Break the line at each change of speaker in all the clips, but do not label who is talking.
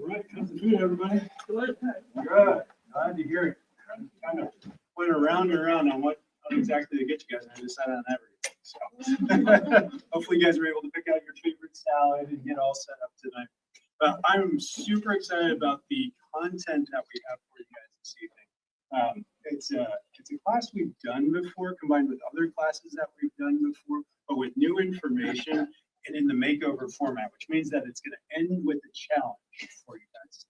All right, how's the food, everybody? Good. Glad to hear it. I kind of went around and around on what exactly to get you guys, and I decided on everything. So hopefully you guys were able to pick out your favorite salad and get all set up tonight. But I'm super excited about the content that we have for you guys this evening. It's a class we've done before, combined with other classes that we've done before, but with new information and in the makeover format, which means that it's going to end with a challenge for you guys.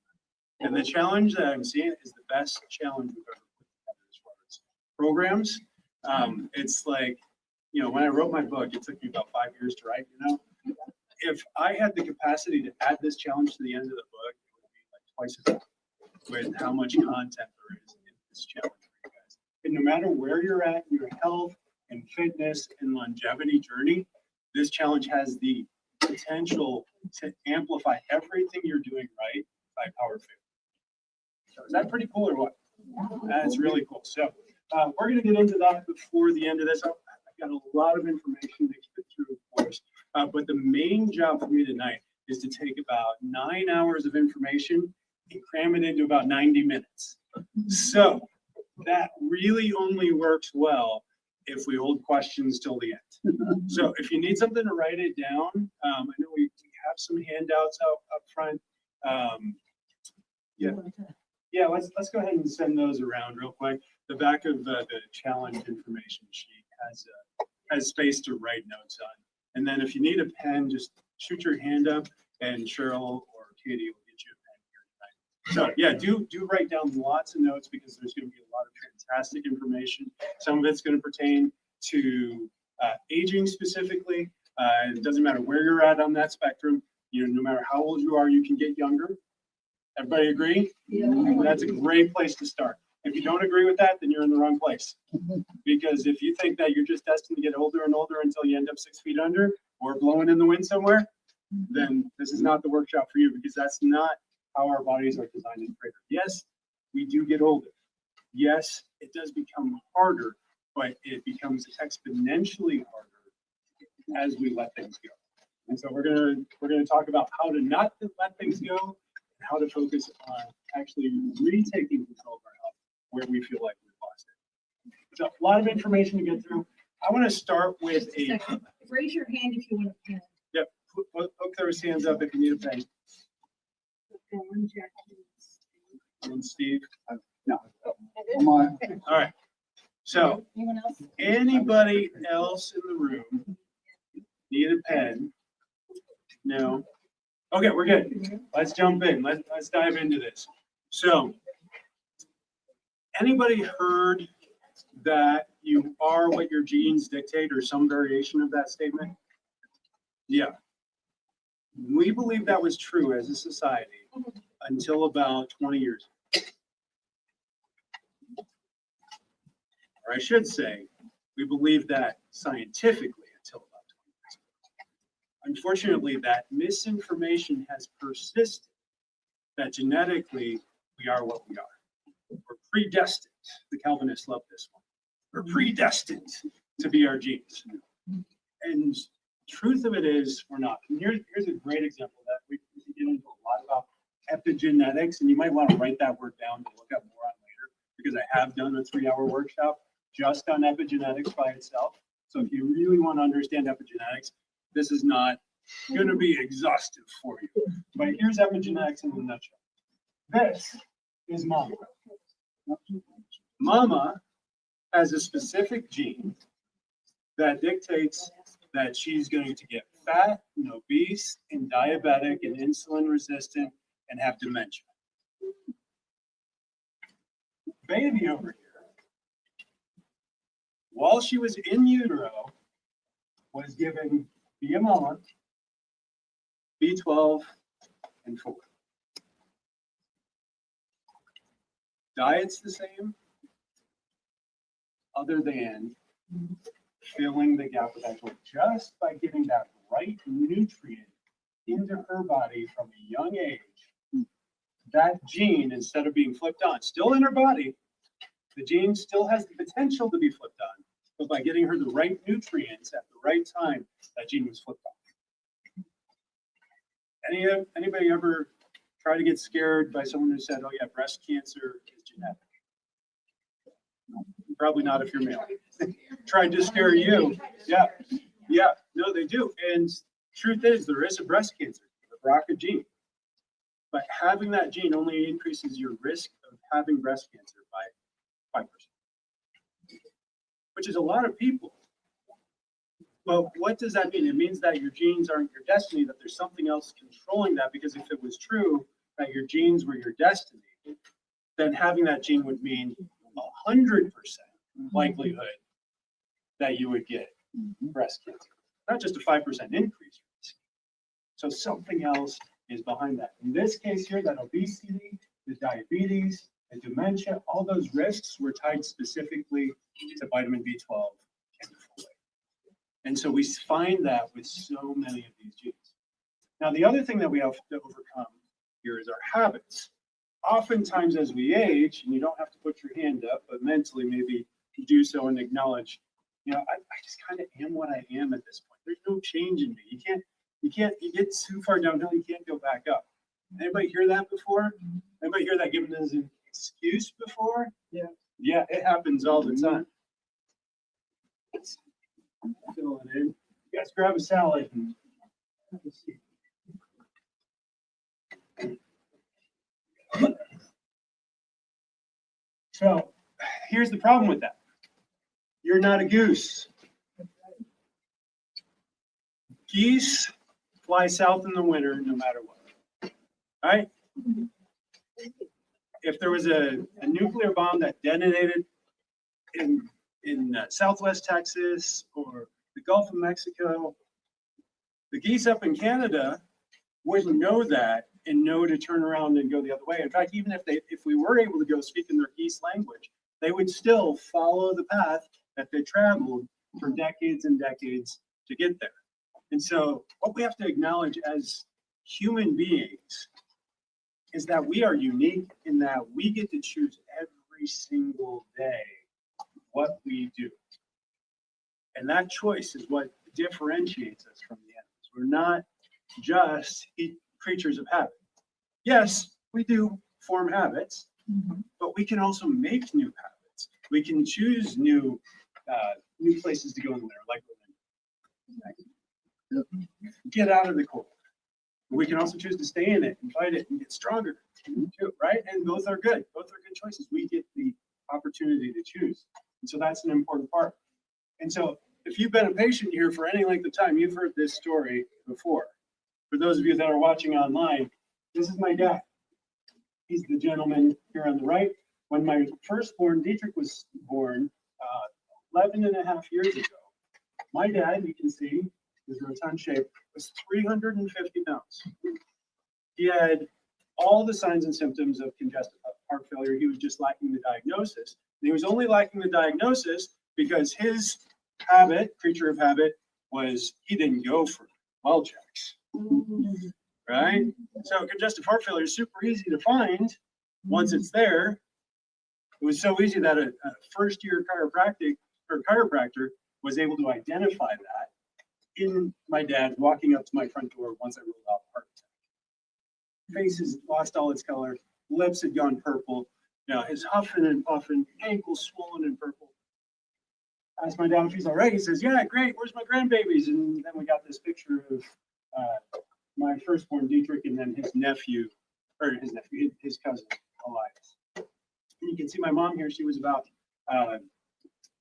And the challenge that I'm seeing is the best challenge we've ever put together as far as programs. It's like, when I wrote my book, it took me about 5 years to write, If I had the capacity to add this challenge to the end of the book, it would be like twice as long with how much content there is in this challenge for you guys. And no matter where you're at in your health and fitness and longevity journey, this challenge has the potential to amplify everything you're doing right by Power 50. So is that pretty cool or what? That's really cool. So we're going to get into that before the end of this. I've got a lot of information to get through, of course. But the main job for me tonight is to take about 9 hours of information and cram it into about 90 minutes. So that really only works well if we hold questions till the end. So if you need something to write it down, I know we have some handouts up front. Yeah, let's go ahead and send those around real quick. The back of the challenge information sheet has space to write notes on. And then if you need a pen, just shoot your hand up and Cheryl or Katie will get you a pen here tonight. So yeah, do write down lots of notes because there's going to be a lot of fantastic information. Some of it's going to pertain to aging specifically. It doesn't matter where you're at on that spectrum. No matter how old you are, you can get younger. Everybody agree? Yeah. That's a great place to start. If you don't agree with that, then you're in the wrong place. Because if you think that you're just destined to get older and older until you end up 6 feet under or blowing in the wind somewhere, then this is not the workshop for you because that's not how our bodies are designed and created. Yes, we do get older. Yes, it does become harder, but it becomes exponentially harder as we let things go. And so we're gonna talk about how to not let things go and how to focus on actually retaking control of our health where we feel like we've lost it. So a lot of information to get through. I want to start with a.
Raise your hand if you want a pen.
Yep, hook those hands up if you need a pen. And Steve? No. Come on. All right. So anybody else in the room need a pen? No. Okay, we're good. Let's jump in. Let's dive into this. So anybody heard that you are what your genes dictate or some variation of that statement? Yeah. We believe that was true as a society until about 20 years ago. Or I should say, we believe that scientifically until about 20 years ago. Unfortunately, that misinformation has persisted, that genetically we are what we are. We're predestined. The Calvinists love this one. We're predestined to be our genes. And truth of it is, we're not. And here's a great example that we get into a lot about epigenetics, and you might want to write that word down to look up more on later, because I have done a 3-hour workshop just on epigenetics by itself. So if you really want to understand epigenetics, this is not going to be exhaustive for you. But here's epigenetics in a nutshell. This is mama. Mama has a specific gene that dictates that she's going to get fat and obese and diabetic and insulin resistant and have dementia. Baby over here, while she was in utero, was given via mama B12 and 4. Diet's the same, other than filling the gap with actual just by getting that right nutrient into her body from a young age. That gene, instead of being flipped on, still in her body, the gene still has the potential to be flipped on, but by getting her the right nutrients at the right time, that gene was flipped on. Anybody ever try to get scared by someone who said, oh yeah, breast cancer is genetic. Probably not if you're male. Tried to scare you. Yeah, yeah, no, they do. And truth is, there is a breast cancer, the BRCA gene. But having that gene only increases your risk of having breast cancer by 5%, which is a lot of people. But what does that mean? It means that your genes aren't your destiny, that there's something else controlling that, because if it was true that your genes were your destiny, then having that gene would mean 100% likelihood that you would get breast cancer, not just a 5% increase risk. So something else is behind that. In this case here, that obesity, the diabetes, the dementia, all those risks were tied specifically to vitamin B12 and folate. And so we find that with so many of these genes. Now, the other thing that we have to overcome here is our habits. Oftentimes as we age, and you don't have to put your hand up, but mentally maybe you do so and acknowledge, I just kind of am what I am at this point. There's no change in me. You get too far downhill, you can't go back up. Anybody hear that before? Anybody hear that given as an excuse before? Yeah. Yeah, it happens all the time. Fill it in. You guys grab a salad and have a seat. So here's the problem with that. You're not a goose. Geese fly south in the winter no matter what. All right? If there was a nuclear bomb that detonated in Southwest Texas or the Gulf of Mexico, the geese up in Canada wouldn't know that and know to turn around and go the other way. In fact, even if we were able to go speak in their geese language, they would still follow the path that they traveled for decades and decades to get there. And so what we have to acknowledge as human beings is that we are unique in that we get to choose every single day what we do. And that choice is what differentiates us from the animals. We're not just creatures of habit. Yes, we do form habits, but we can also make new habits. We can choose new places to go in the winter, like get out of the cold. We can also choose to stay in it and fight it and get stronger, too, right? And both are good. Both are good choices. We get the opportunity to choose. And so that's an important part. And so if you've been a patient here for any length of time, you've heard this story before. For those of you that are watching online, this is my dad. He's the gentleman here on the right. When my firstborn, Dietrich, was born 11 and a half years ago, my dad, you can see, his rotund shape, was 350 pounds. He had all the signs and symptoms of congestive heart failure. He was just lacking the diagnosis. And he was only lacking the diagnosis because his habit, creature of habit, was he didn't go for well checks. Right? So congestive heart failure is super easy to find once it's there. It was so easy that a first-year chiropractor was able to identify that in my dad walking up to my front door once I ruled out heart attack. Face has lost all its color, lips had gone purple, his huffing and puffing, ankles swollen and purple. I asked my dad if he's all right. He says, yeah, great, where's my grandbabies? And then we got this picture of my firstborn Dietrich and then his cousin, Elias. And you can see my mom here, she was about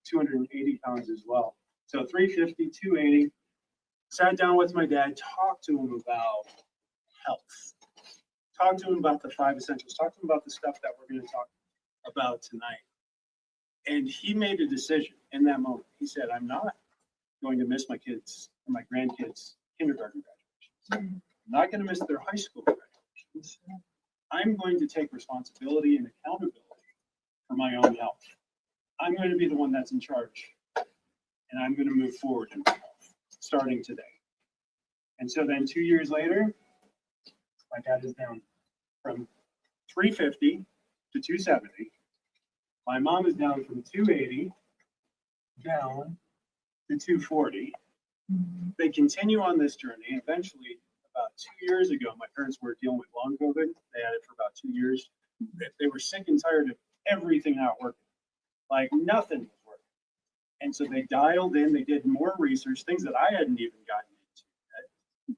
280 pounds as well. So 350, 280. Sat down with my dad, talked to him about health. Talked to him about the 5 essentials. Talked to him about the stuff that we're going to talk about tonight. And he made a decision in that moment. He said, I'm not going to miss my kids' or my grandkids' kindergarten graduations. I'm not going to miss their high school graduations. I'm going to take responsibility and accountability for my own health. I'm going to be the one that's in charge. And I'm going to move forward in my health, starting today. And so then 2 years later, my dad is down from 350 to 270. My mom is down from 280 down to 240. They continue on this journey. Eventually, about 2 years ago, my parents were dealing with long COVID. They had it for about 2 years. They were sick and tired of everything not working. Like nothing was working. And so they dialed in, they did more research, things that I hadn't even gotten into yet.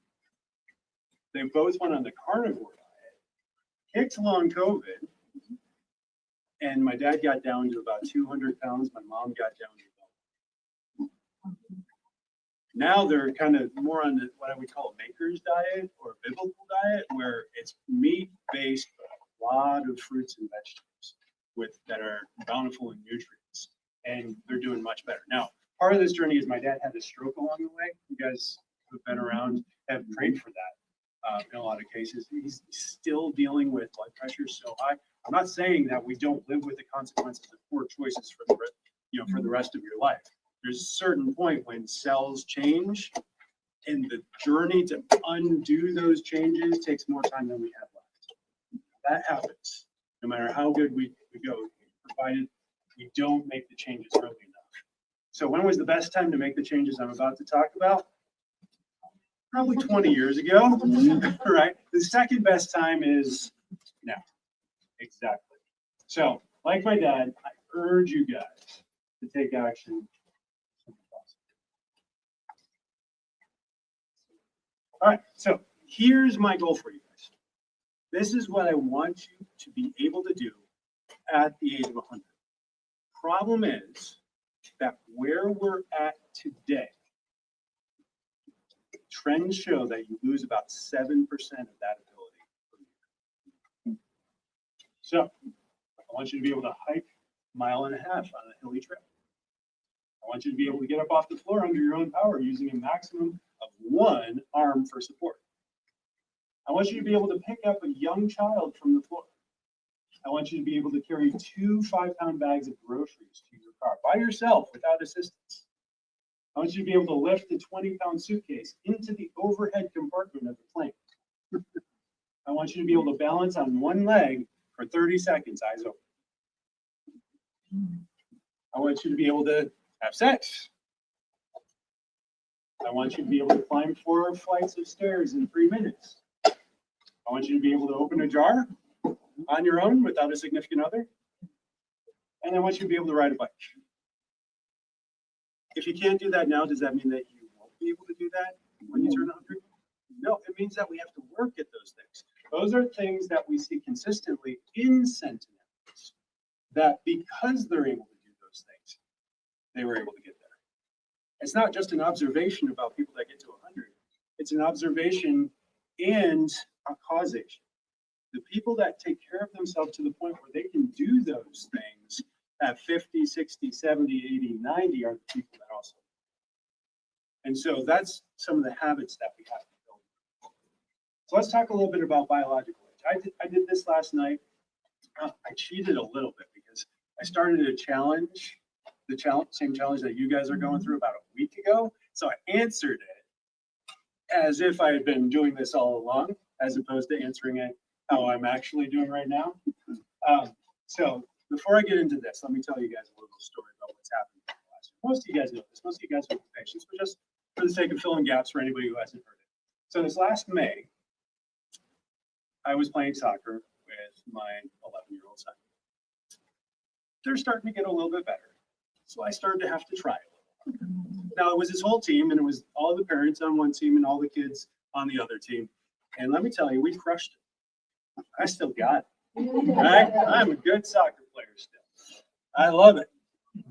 They both went on the carnivore diet, kicked long COVID, and my dad got down to about 200 pounds. My mom got down to about. Now they're kind of more on the, what I would call a maker's diet or a biblical diet, where it's meat-based, a lot of fruits and vegetables that are bountiful in nutrients, and they're doing much better. Now, part of this journey is my dad had a stroke along the way. You guys who've been around have prayed for that in a lot of cases. He's still dealing with blood pressure so high. I'm not saying that we don't live with the consequences of poor choices for the rest of your life. There's a certain point when cells change, and the journey to undo those changes takes more time than we have left. That happens, no matter how good we go, provided we don't make the changes early enough. So when was the best time to make the changes I'm about to talk about? Probably 20 years ago, right? The second best time is now. Exactly. So, like my dad, I urge you guys to take action. All right, so here's my goal for you guys. This is what I want you to be able to do at the age of 100. Problem is that where we're at today, trends show that you lose about 7% of that ability per year. So I want you to be able to hike 1.5 miles on a hilly trail. I want you to be able to get up off the floor under your own power using a maximum of 1 arm for support. I want you to be able to pick up a young child from the floor. I want you to be able to carry 2 5-pound bags of groceries to your car by yourself without assistance. I want you to be able to lift the 20-pound suitcase into the overhead compartment of the plane. I want you to be able to balance on one leg for 30 seconds, eyes open. I want you to be able to have sex. I want you to be able to climb 4 flights of stairs in 3 minutes. I want you to be able to open a jar on your own without a significant other. And I want you to be able to ride a bike. If you can't do that now, does that mean that you won't be able to do that when you turn 100? No, it means that we have to work at those things. Those are things that we see consistently in centenarians, that because they're able to do those things, they were able to get there. It's not just an observation about people that get to 100. It's an observation and a causation. The people that take care of themselves to the point where they can do those things at 50, 60, 70, 80, 90 are the people that also. And so that's some of the habits that we have to build. So let's talk a little bit about biological age. I did this last night. I cheated a little bit because I started a challenge, same challenge that you guys are going through about a week ago. So I answered it as if I had been doing this all along, as opposed to answering it how I'm actually doing right now. So before I get into this, let me tell you guys a little story about what's happened in the last year. Most of you guys know this. Most of you guys are patients, but just for the sake of filling gaps for anybody who hasn't heard it. So this last May, I was playing soccer with my 11-year-old son. They're starting to get a little bit better. So I started to have to try a little. Now it was his whole team, and it was all the parents on one team and all the kids on the other team. And let me tell you, we crushed it. I still got it. Right? I'm a good soccer player still. I love it.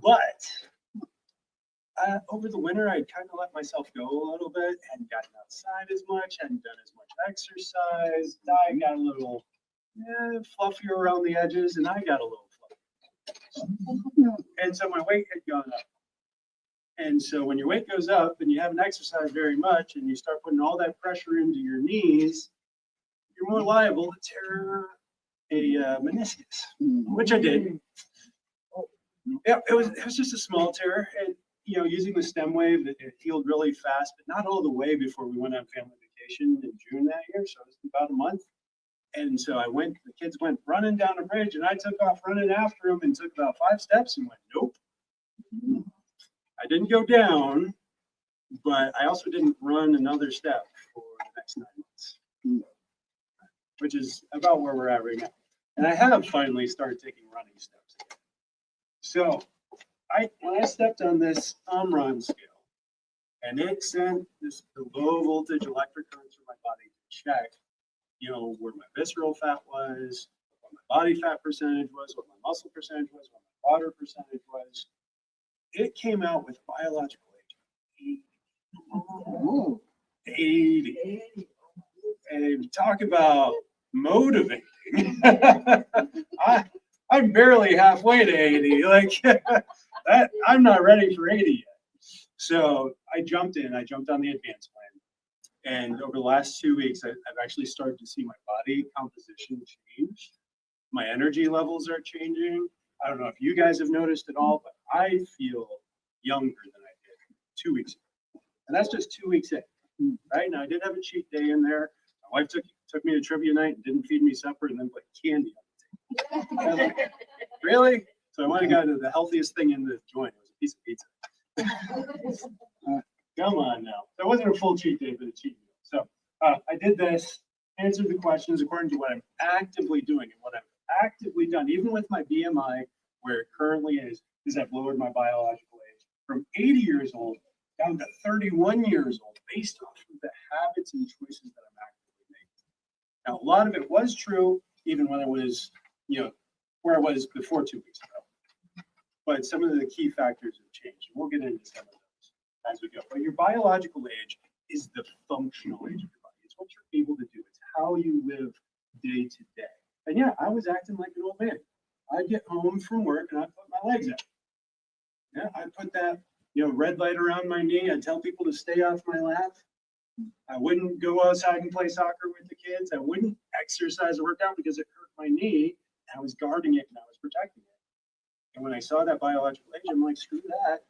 But over the winter, I kind of let myself go a little bit, hadn't gotten outside as much, hadn't done as much exercise. Diet got a little fluffier around the edges, and I got a little fluffy. And so my weight had gone up. And so when your weight goes up and you haven't exercised very much and you start putting all that pressure into your knees, you're more liable to tear a meniscus, which I did. Yeah, it was just a small tear. And, using the stem wave, it healed really fast, but not all the way before we went on family vacation in June that year. So it was about a month. And so the kids went running down a bridge, and I took off running after them and took about 5 steps and went, nope. I didn't go down, but I also didn't run another step for the next 9 months. which is about where we're at right now. And I have finally started taking running steps again. So when I stepped on this Omron scale and it sent the low voltage electric current through my body to check, where my visceral fat was, what my body fat percentage was, what my muscle percentage was, what my water percentage was, it came out with biological age. 80. And talk about motivating. I'm barely halfway to 80. Like that, I'm not ready for 80 yet. So I jumped on the advanced plan. And over the last 2 weeks, I've actually started to see my body composition change. My energy levels are changing. I don't know if you guys have noticed at all, but I feel younger than I did 2 weeks ago. And that's just 2 weeks in. Right now, I did have a cheat day in there. My wife took me to trivia night and didn't feed me supper and then put candy on the table. Like, really? So I went and got the healthiest thing in the joint. It was a piece of pizza. Come on now. That wasn't a full cheat day, but a cheat meal. So I did this, answered the questions according to what I'm actively doing. And what I've actively done, even with my BMI, where it currently is I've lowered my biological age from 80 years old down to 31 years old based off of the habits and choices that I'm actively making. Now, a lot of it was true even when I was, where I was before 2 weeks ago. But some of the key factors have changed. And we'll get into some of those as we go. But your biological age is the functional age of your body. It's what you're able to do. It's how you live day to day. And yeah, I was acting like an old man. I'd get home from work and I'd put my legs out. Yeah, I'd put that red light around my knee. I'd tell people to stay off my lap. I wouldn't go outside and play soccer with the kids. I wouldn't exercise or work out because it hurt my knee. I was guarding it and I was protecting it. And when I saw that biological age, I'm like, screw that.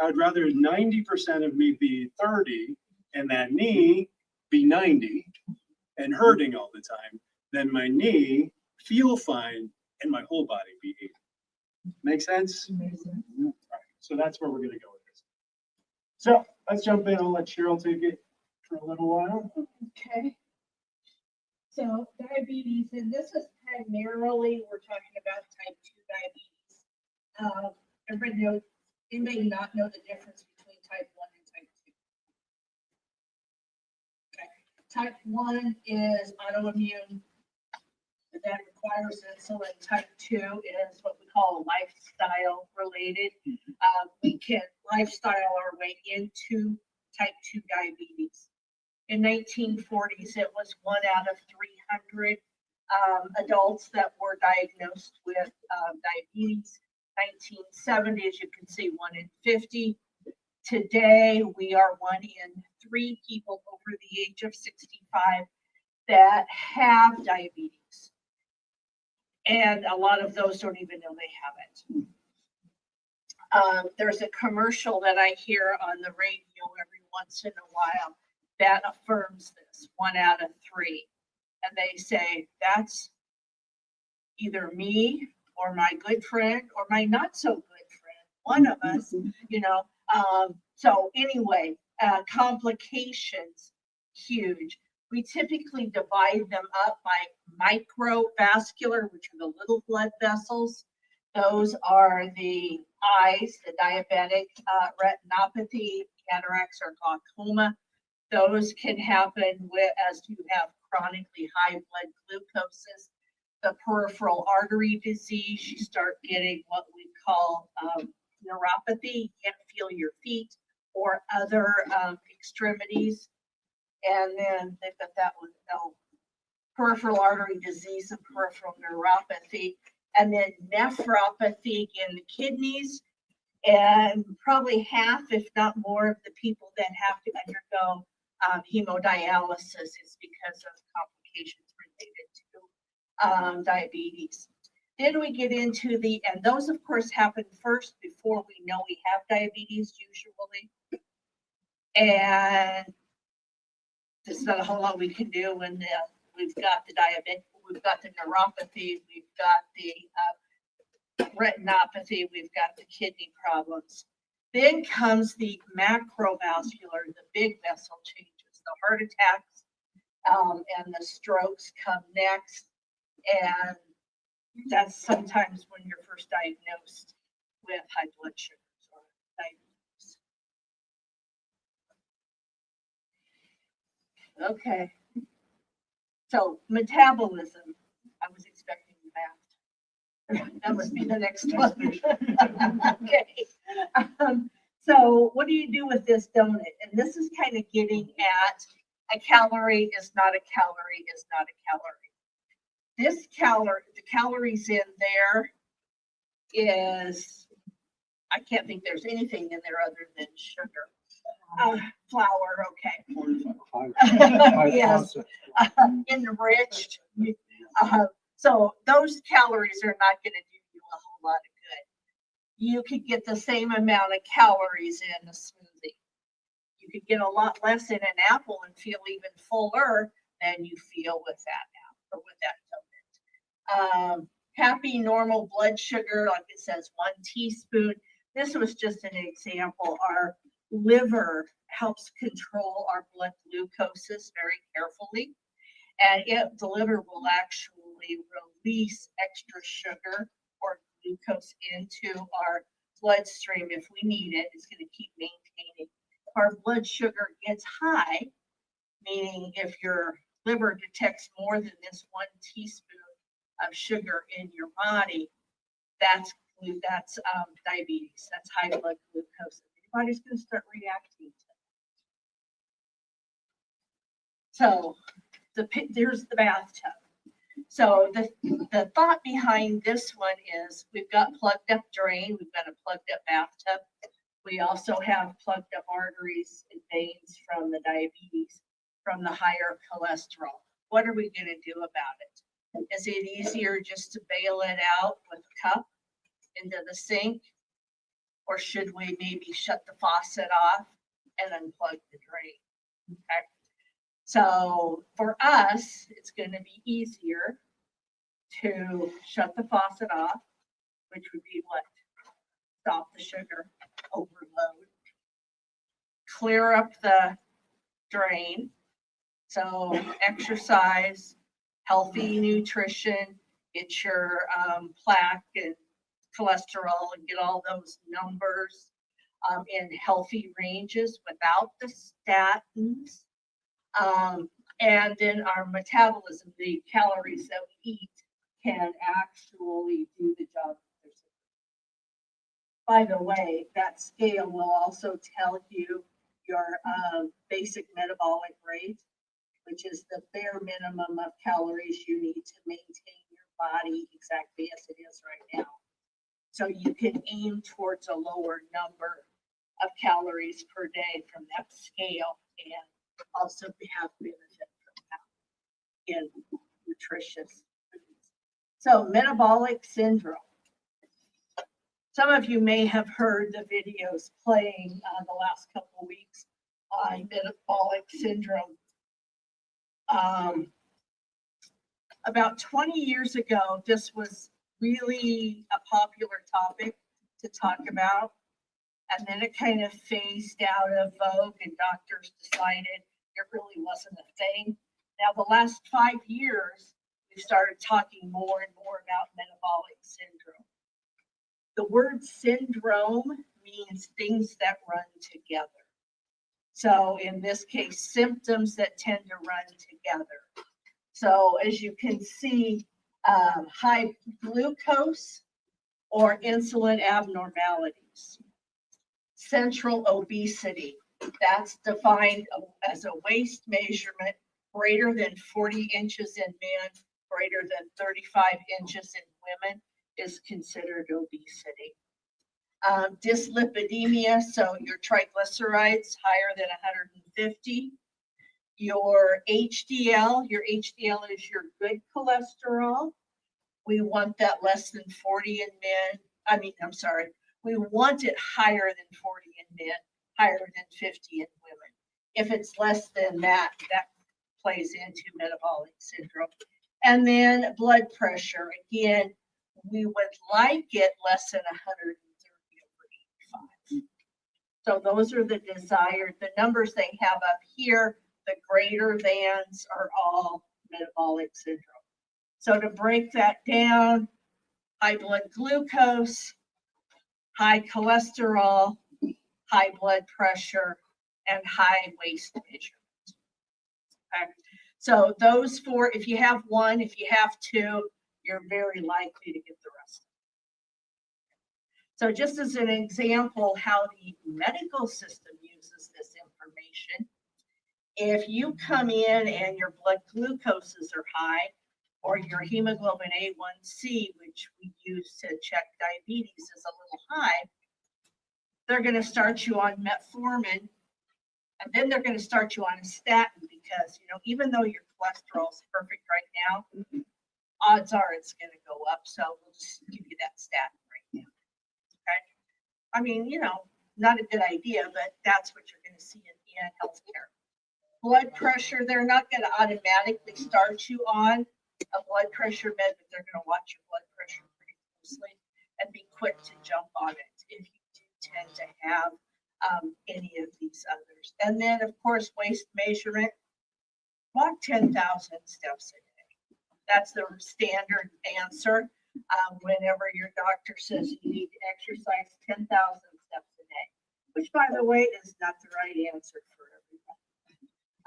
I would rather 90% of me be 30 and that knee be 90 and hurting all the time than my knee feel fine and my whole body be 80. Make sense?
Amazing.
All right. So that's where we're going to go with this. So let's jump in. I'll let Cheryl take it for a little while.
Okay. So diabetes, and this is primarily, we're talking about type 2 diabetes. You may not know the difference between type 1 and type 2. Okay. Type 1 is autoimmune. That requires insulin. Type 2 is what we call lifestyle related. We can lifestyle our way into type 2 diabetes. In 1940s, it was 1 out of 300 adults that were diagnosed with diabetes. 1970s, you can see 1 in 50. Today, we are 1 in 3 people over the age of 65 that have diabetes. And a lot of those don't even know they have it. There's a commercial that I hear on the radio every once in a while that affirms this, 1 out of 3. And they say, that's either me or my good friend or my not so good friend, one of us, So anyway, complications, huge. We typically divide them up by microvascular, which are the little blood vessels. Those are the eyes, the diabetic retinopathy, cataracts, or glaucoma. Those can happen as you have chronically high blood glucoses. The peripheral artery disease, you start getting what we call neuropathy. You can't feel your feet or other extremities. And then they've got that one, peripheral artery disease and peripheral neuropathy. And then nephropathy in the kidneys. And probably half, if not more, of the people that have to undergo hemodialysis is because of complications related to diabetes. Then we get into and those of course happen first before we know we have diabetes usually. And there's not a whole lot we can do when we've got the diabetes, we've got the neuropathy, we've got the retinopathy, we've got the kidney problems. Then comes the macrovascular, the big vessel changes, the heart attacks, and the strokes come next. And that's sometimes when you're first diagnosed with high blood sugars or diabetes. Okay. So metabolism, I was expecting math. That must be the next one. Okay. So what do you do with this donut? And this is kind of getting at a calorie is not a calorie is not a calorie. This the calories in there is, I can't think there's anything in there other than sugar. Flour, okay. Yes, enriched. So those calories are not going to do you a whole lot of good. You could get the same amount of calories in a smoothie. You could get a lot less in an apple and feel even fuller than you feel with that apple or with that donut. Happy normal blood sugar, like it says, 1 teaspoon. This was just an example. Our liver helps control our blood glucoses very carefully, and the liver will actually release extra sugar or glucose into our bloodstream if we need it. It's going to keep maintaining. If our blood sugar gets high, meaning if your liver detects more than this 1 teaspoon of sugar in your body, that's diabetes. That's high blood glucose. Your body's going to start reacting to it. So there's the bathtub. So the thought behind this one is we've got plugged up drain, we've got a plugged up bathtub. We also have plugged up arteries and veins from the diabetes, from the higher cholesterol. What are we going to do about it? Is it easier just to bail it out with a cup into the sink? Or should we maybe shut the faucet off and unplug the drain? Okay. So for us, it's going to be easier to shut the faucet off, which would be what? Stop the sugar overload. Clear up the drain. So exercise, healthy nutrition, get your plaque and cholesterol and get all those numbers in healthy ranges without the statins. And then our metabolism, the calories that we eat, can actually do the job. By the way, that scale will also tell you your basic metabolic rate, which is the bare minimum of calories you need to maintain your body exactly as it is right now. So you can aim towards a lower number of calories per day from that scale and also have benefit from that in nutritious foods. So metabolic syndrome. Some of you may have heard the videos playing the last couple of weeks on metabolic syndrome. About 20 years ago, this was really a popular topic to talk about. And then it kind of phased out of vogue and doctors decided it really wasn't a thing. Now, the last 5 years, we've started talking more and more about metabolic syndrome. The word syndrome means things that run together. So in this case, symptoms that tend to run together. So as you can see, high glucose or insulin abnormalities. Central obesity, that's defined as a waist measurement greater than 40 inches in men, greater than 35 inches in women is considered obesity. Dyslipidemia, so your triglycerides higher than 150. Your HDL is your good cholesterol. We want that less than 40 in men. We want it higher than 40 in men, higher than 50 in women. If it's less than that, that plays into metabolic syndrome. And then blood pressure. Again, we would like it less than 130 over 85. So those are the numbers they have up here The greater thans are all metabolic syndrome. So to break that down, high blood glucose, high cholesterol, high blood pressure, and high waist measurement. Okay. So those four, if you have one, if you have two, you're very likely to get the rest. So just as an example, how the medical system uses this information, if you come in and your blood glucoses are high, or your hemoglobin A1C, which we use to check diabetes, is a little high, they're going to start you on metformin, and then they're going to start you on a statin because, even though your cholesterol is perfect right now, odds are it's going to go up. So we'll just give you that statin right now. Okay. I mean, not a good idea, but that's what you're going to see in healthcare. Blood pressure, they're not going to automatically start you on a blood pressure med, but they're going to watch your blood pressure pretty closely and be quick to jump on it if you do tend to have any of these others. And then, of course, waist measurement, walk 10,000 steps a day. That's the standard answer whenever your doctor says you need to exercise 10,000 steps a day, which, by the way, is not the right answer for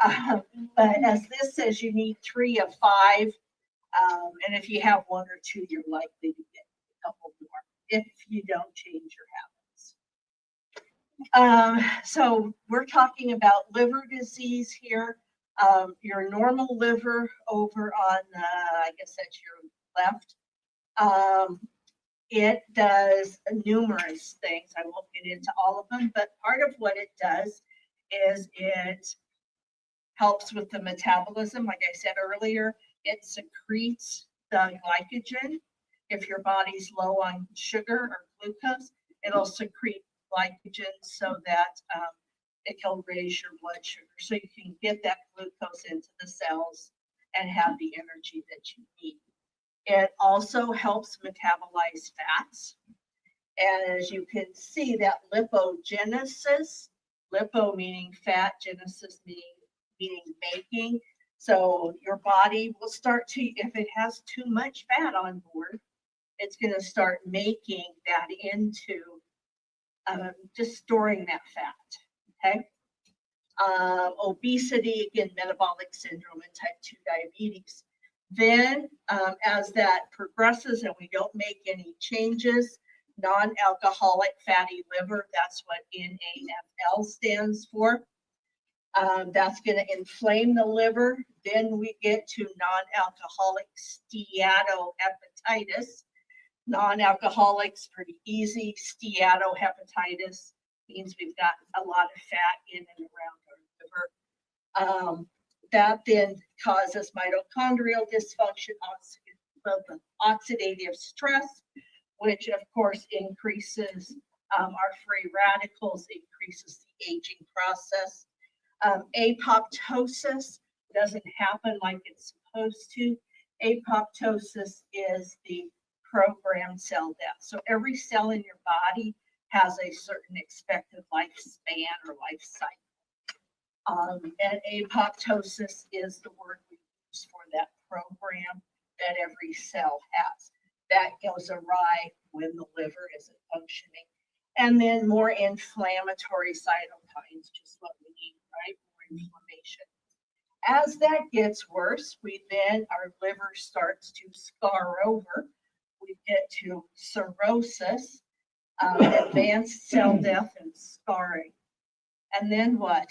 everyone. But as this says, you need 3 of 5. And if you have 1 or 2, you're likely to get a couple more if you don't change your habits. So we're talking about liver disease here. Your normal liver over on, I guess that's your left. It does numerous things. I won't get into all of them, but part of what it does is it helps with the metabolism. Like I said earlier, it secretes the glycogen. If your body's low on sugar or glucose, it'll secrete glycogen so that it can raise your blood sugar. So you can get that glucose into the cells and have the energy that you need. It also helps metabolize fats. And as you can see, that lipogenesis, lipo meaning fat, genesis meaning making. So your body will start to, if it has too much fat on board, it's going to start making that into just storing that fat. Okay. Obesity, again, metabolic syndrome and type 2 diabetes. Then as that progresses and we don't make any changes, non-alcoholic fatty liver, that's what NAFL stands for. That's going to inflame the liver. Then we get to non-alcoholic steatohepatitis. Non-alcoholic's pretty easy. Steatohepatitis means we've got a lot of fat in and around our liver. That then causes mitochondrial dysfunction, oxidative stress, which of course increases our free radicals, increases the aging process. Apoptosis doesn't happen like it's supposed to. Apoptosis is the programmed cell death. So every cell in your body has a certain expected lifespan or life cycle. And apoptosis is the word we use for that program that every cell has. That goes awry when the liver isn't functioning. And then more inflammatory cytokines, just what we need, right? More inflammation. As that gets worse, our liver starts to scar over. We get to cirrhosis, advanced cell death and scarring. And then what?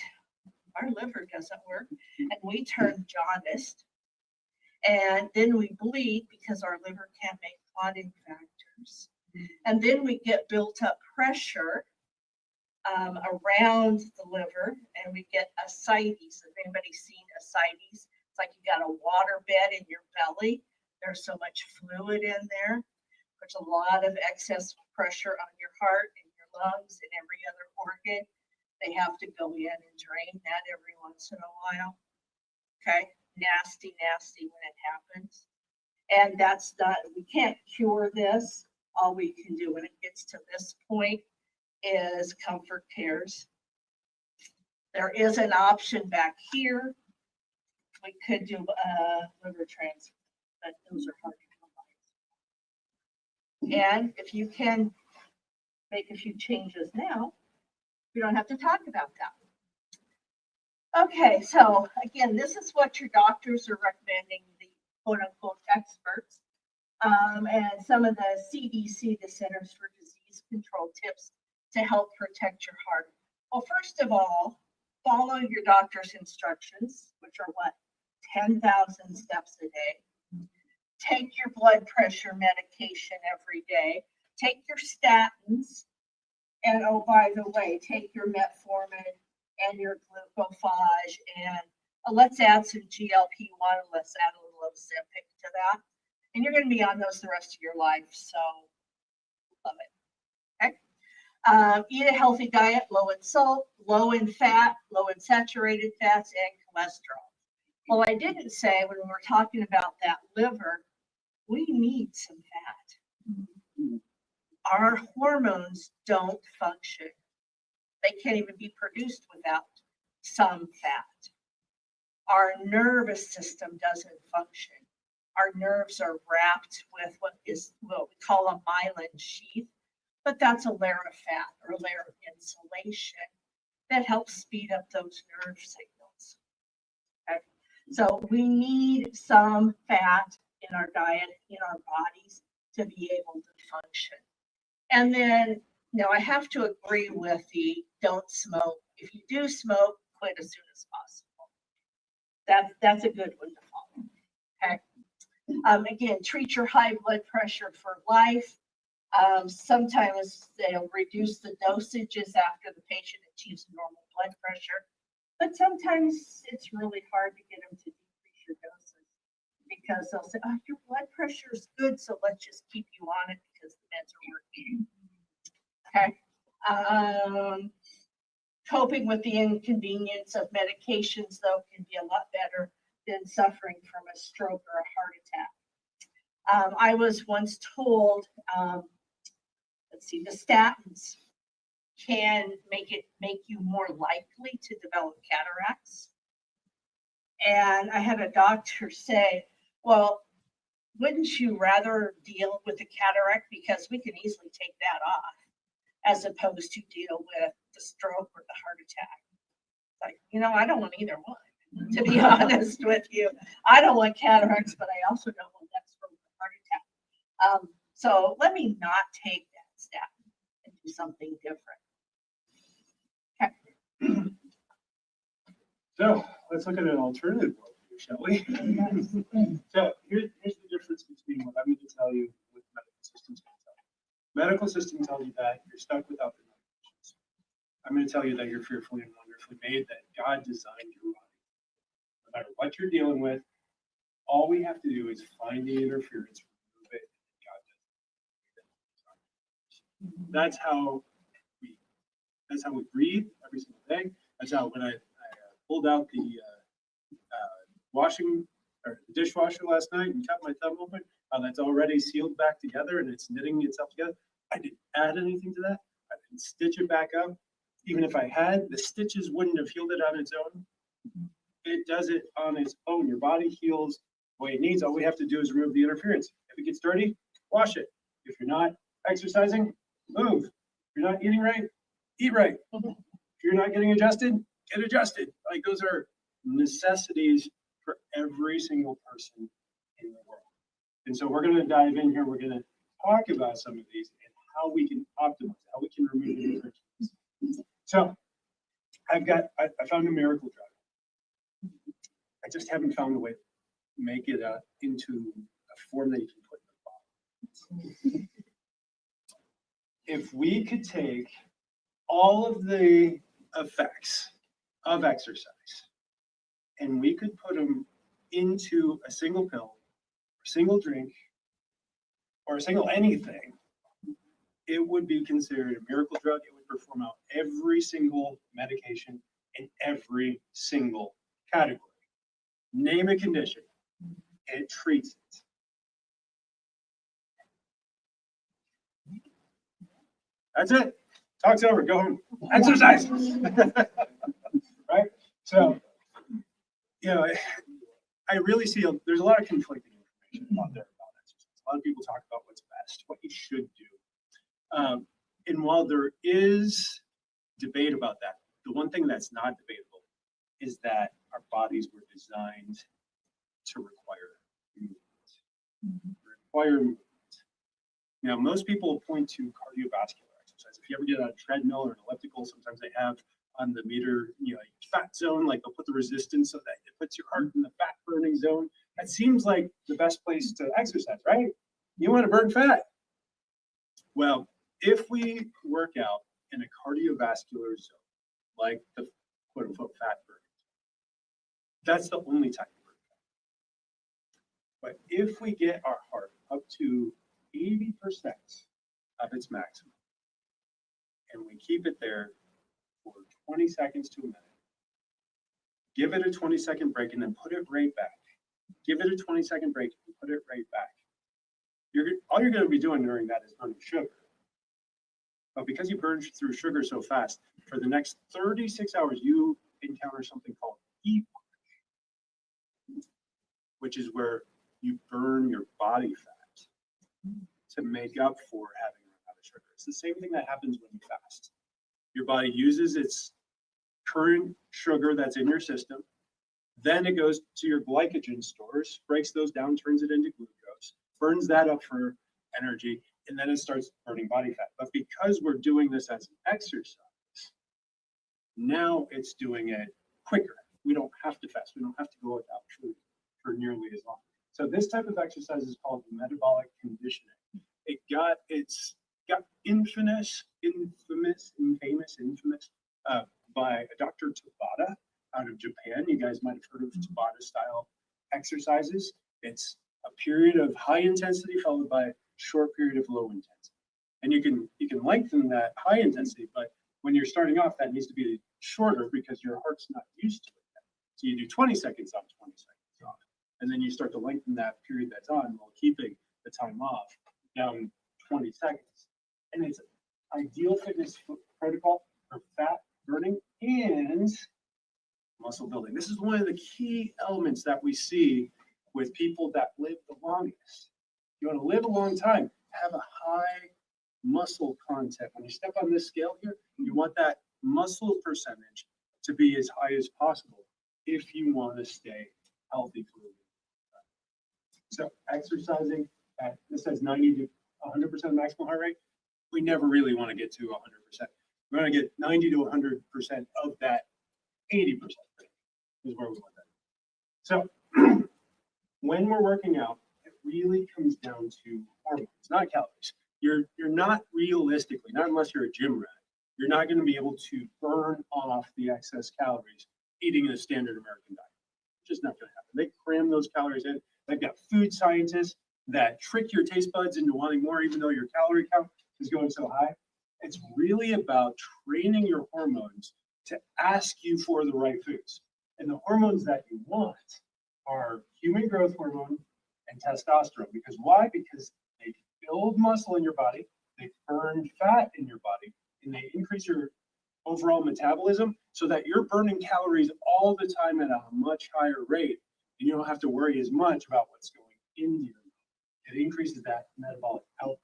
Our liver doesn't work and we turn jaundiced. And then we bleed because our liver can't make clotting factors. And then we get built up pressure around the liver and we get ascites. If anybody's seen ascites, it's like you got a water bed in your belly. There's so much fluid in there. There's a lot of excess pressure on your heart and your lungs and every other organ. They have to go in and drain that every once in a while. Okay, nasty, nasty when it happens. And that's not, we can't cure this. All we can do when it gets to this point is comfort cares. There is an option back here. We could do liver transfer, but those are hard to come by. And if you can make a few changes now, we don't have to talk about that. Okay, so again, this is what your doctors are recommending, the quote unquote experts. And some of the CDC, the Centers for Disease Control tips to help protect your heart. Well, first of all, follow your doctor's instructions, which are what? 10,000 steps a day. Take your blood pressure medication every day. Take your statins. And oh, by the way, take your metformin and your glucophage. And let's add some GLP-1. Let's add a little Ozempic to that. And you're going to be on those the rest of your life. So love it. Okay. Eat a healthy diet, low in salt, low in fat, low in saturated fats, and cholesterol. Well, I didn't say when we were talking about that liver, we need some fat. Our hormones don't function. They can't even be produced without some fat. Our nervous system doesn't function. Our nerves are wrapped with what we call a myelin sheath, but that's a layer of fat or a layer of insulation that helps speed up those nerve signals. Okay? So we need some fat in our diet, in our bodies, to be able to function. And then, I have to agree with the don't smoke. If you do smoke, quit as soon as possible. That's a good one to follow. Okay. Again, treat your high blood pressure for life. Sometimes they'll reduce the dosages after the patient achieves normal blood pressure, but sometimes it's really hard to get them to decrease your doses because they'll say, oh, your blood pressure is good, so let's just keep you on it because the meds are working. Okay. Coping with the inconvenience of medications, though, can be a lot better than suffering from a stroke or a heart attack. I was once told, the statins can make you more likely to develop cataracts. And I had a doctor say, well, wouldn't you rather deal with the cataract because we can easily take that off as opposed to deal with the stroke or the heart attack? Like, I don't want either one, to be honest with you. I don't want cataracts, but I also don't want that stroke or heart attack. So let me not take that statin and do something different. Okay.
So let's look at an alternative worldview, shall we? So here's the difference between what I'm going to tell you with medical systems. Medical system tells you that you're stuck without the medications. I'm going to tell you that you're fearfully and wonderfully made, that God designed your body. No matter what you're dealing with, all we have to do is find the interference, remove it, and God does it. That's how we breathe every single day. That's how when I pulled out the dishwasher last night and cut my thumb open, that's already sealed back together and it's knitting itself together. I didn't add anything to that. I didn't stitch it back up. Even if I had, the stitches wouldn't have healed it on its own. It does it on its own. Your body heals the way it needs. All we have to do is remove the interference. If it gets dirty, wash it. If you're not exercising, move. If you're not eating right, eat right. If you're not getting adjusted, get adjusted. Like, those are necessities for every single person in the world. And so we're going to dive in here. We're going to talk about some of these and how we can optimize, how we can remove the interference. So I found a miracle drug. I just haven't found a way to make it into a form that you can put in the bottle. If we could take all of the effects of exercise and we could put them into a single pill, a single drink, or a single anything, it would be considered a miracle drug. It would perform out every single medication in every single category. Name a condition, it treats it. That's it. Talk's over. Go home. Exercise. Right? So, I really see, there's a lot of conflicting information out there about exercise. A lot of people talk about what's best, what you should do. And while there is debate about that, the one thing that's not debatable is that our bodies were designed to require movement. Now, most people point to cardiovascular exercise. If you ever get on a treadmill or an elliptical, sometimes they have on the meter, fat zone, like they'll put the resistance so that it puts your heart in the fat burning zone. That seems like the best place to exercise, right? You want to burn fat. Well, if we work out in a cardiovascular zone, like the quote unquote fat burning, that's the only time we burn fat. But if we get our heart up to 80% of its maximum, and we keep it there for 20 seconds to a minute, give it a 20-second break, and then put it right back. Give it a 20-second break and put it right back. All you're going to be doing during that is burning sugar. But because you burn through sugar so fast, for the next 36 hours, you encounter something called depletion, which is where you burn your body fat to make up for having run out of sugar. It's the same thing that happens when you fast. Your body uses its current sugar that's in your system. Then it goes to your glycogen stores, breaks those down, turns it into glucose, burns that up for energy, and then it starts burning body fat. But because we're doing this as an exercise, now it's doing it quicker. We don't have to fast. We don't have to go without food for nearly as long. So this type of exercise is called metabolic conditioning. It got infamous by a Dr. Tabata out of Japan. You guys might have heard of Tabata style exercises. It's a period of high intensity followed by a short period of low intensity. And you can lengthen that high intensity, but when you're starting off, that needs to be shorter because your heart's not used to it yet. So you do 20 seconds on, 20 seconds off. And then you start to lengthen that period that's on while keeping the time off down 20 seconds. And it's ideal fitness protocol for fat burning and muscle building. This is one of the key elements that we see with people that live the longest. You want to live a long time, have a high muscle content. When you step on this scale here, you want that muscle percentage to be as high as possible if you want to stay healthy for a long time. So exercising at, this says 90 to 100% maximal heart rate. We never really want to get to 100%. We want to get 90 to 100% of that 80% is where we want that. So when we're working out, it really comes down to hormones, not calories. You're not realistically, not unless you're a gym rat, you're not going to be able to burn off the excess calories eating a standard American diet. It's just not going to happen. They cram those calories in. They've got food scientists that trick your taste buds into wanting more, even though your calorie count is going so high. It's really about training your hormones to ask you for the right foods. And the hormones that you want are human growth hormone and testosterone. Because why? Because they build muscle in your body, they burn fat in your body, and they increase your overall metabolism so that you're burning calories all the time at a much higher rate. And you don't have to worry as much about what's going into your body. It increases that metabolic output.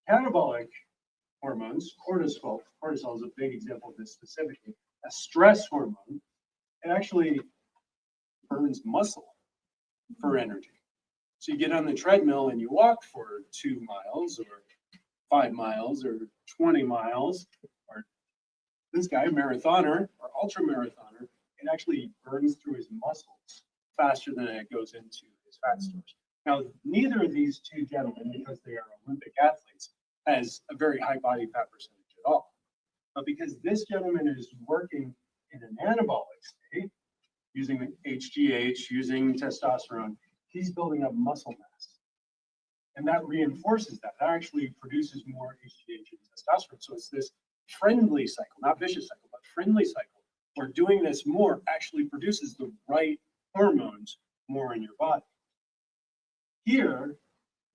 Catabolic hormones, cortisol is a big example of this specifically, a stress hormone. It actually burns muscle for energy. So you get on the treadmill and you walk for 2 miles or 5 miles or 20 miles, or this guy, marathoner or ultra marathoner, it actually burns through his muscles faster than it goes into his fat stores. Now, neither of these two gentlemen, because they are Olympic athletes, has a very high body fat percentage at all. But because this gentleman is working in an anabolic state, using HGH, using testosterone, he's building up muscle mass. And that reinforces that. That actually produces more HGH and testosterone. So it's this friendly cycle, not vicious cycle, but friendly cycle, where doing this more actually produces the right hormones more in your body. Here,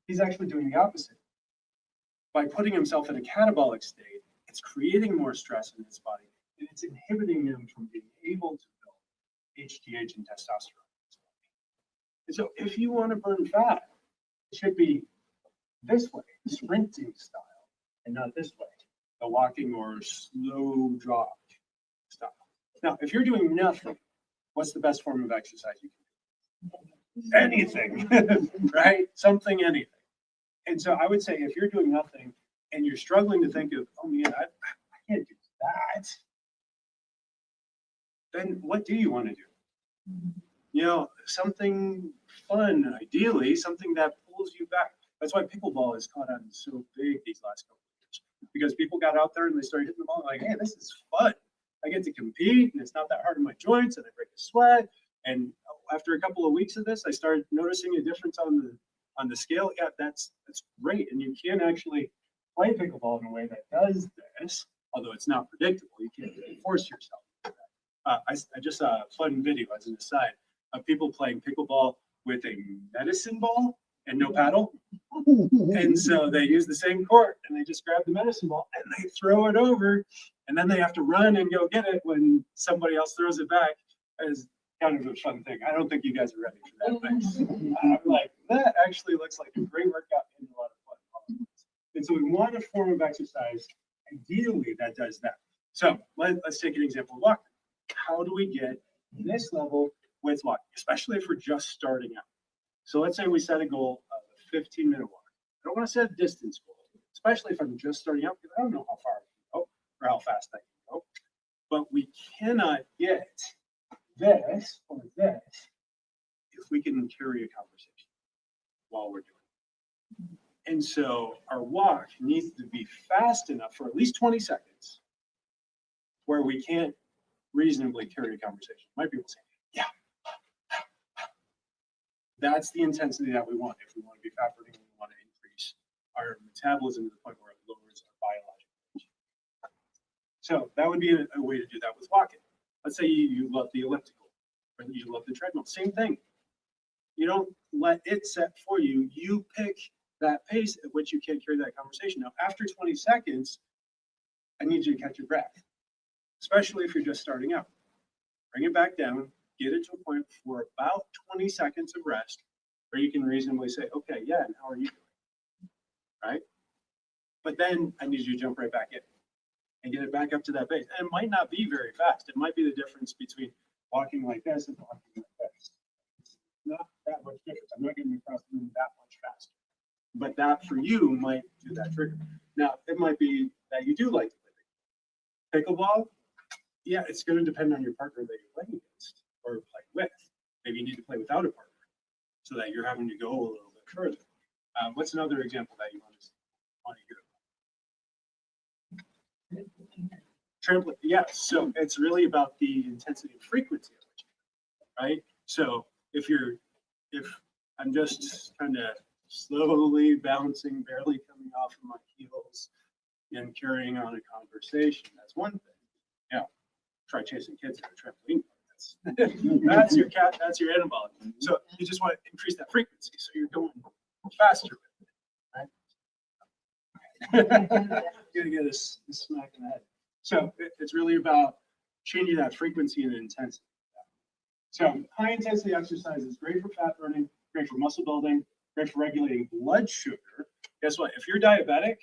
he's actually doing the opposite. By putting himself in a catabolic state, it's creating more stress in his body. and it's inhibiting them from being able to build HGH and testosterone. And so if you want to burn fat, it should be this way, sprinting style, and not this way, the walking or slow jog style. Now, if you're doing nothing, what's the best form of exercise you can do? Anything, right? Something, anything. And so I would say if you're doing nothing and you're struggling to think of, oh man, I can't do that, then what do you want to do? You know, something fun, ideally, something that pulls you back. That's why pickleball has caught on so big these last couple of years. Because people got out there and they started hitting the ball like, hey, this is fun. I get to compete and it's not that hard on my joints and I break a sweat. And after a couple of weeks of this, I started noticing a difference on the scale. Yeah, that's great. And you can actually play pickleball in a way that does this, although it's not predictable. You can't really force yourself to do that. I just saw a fun video as an aside of people playing pickleball with a medicine ball and no paddle. And so they use the same court and they just grab the medicine ball and they throw it over, and then they have to run and go get it when somebody else throws it back. As kind of a fun thing. I don't think you guys are ready for that, but I'm like, that actually looks like a great workout and a lot of fun. And so we want a form of exercise, ideally, that does that. So let's take an example of walking. How do we get this level with walking, especially if we're just starting out? So let's say we set a goal of a 15-minute walk. I don't want to set a distance goal, especially if I'm just starting out, because I don't know how far I can go or how fast I can go. But we cannot get this or this if we can carry a conversation while we're doing it. And so our walk needs to be fast enough for at least 20 seconds where we can't reasonably carry a conversation. Might be able to say, yeah. That's the intensity that we want. If we want to be fat burning, we want to increase our metabolism to the point where it lowers our biological age. So that would be a way to do that with walking. Let's say you love the elliptical, or you love the treadmill. Same thing. You don't let it set for you. You pick that pace at which you can carry that conversation. Now, after 20 seconds, I need you to catch your breath, especially if you're just starting out. Bring it back down, get it to a point for about 20 seconds of rest where you can reasonably say, okay, yeah, and how are you doing? Right? But then I need you to jump right back in and get it back up to that pace. And it might not be very fast. It might be the difference between walking like this and walking like this. It's not that much difference. I'm not getting across the room that much faster. But that for you might do that trigger. Now, it might be that you do like to play pickleball. Yeah, it's going to depend on your partner that you're playing against or playing with. Maybe you need to play without a partner so that you're having to go a little bit further. What's another example that you want to hear? Trampoline, yes. So it's really about the intensity and frequency of it, right? So if I'm just kind of slowly bouncing, barely coming off of my heels and carrying on a conversation, that's one thing. Yeah, try chasing kids at a trampoline park. That's your cat. That's your anabolic. So you just want to increase that frequency, so you're going faster with it, right? You're gonna get a smack in the head. So it's really about changing that frequency and intensity. So high intensity exercise is great for fat burning, great for muscle building, great for regulating blood sugar. Guess what? If you're diabetic,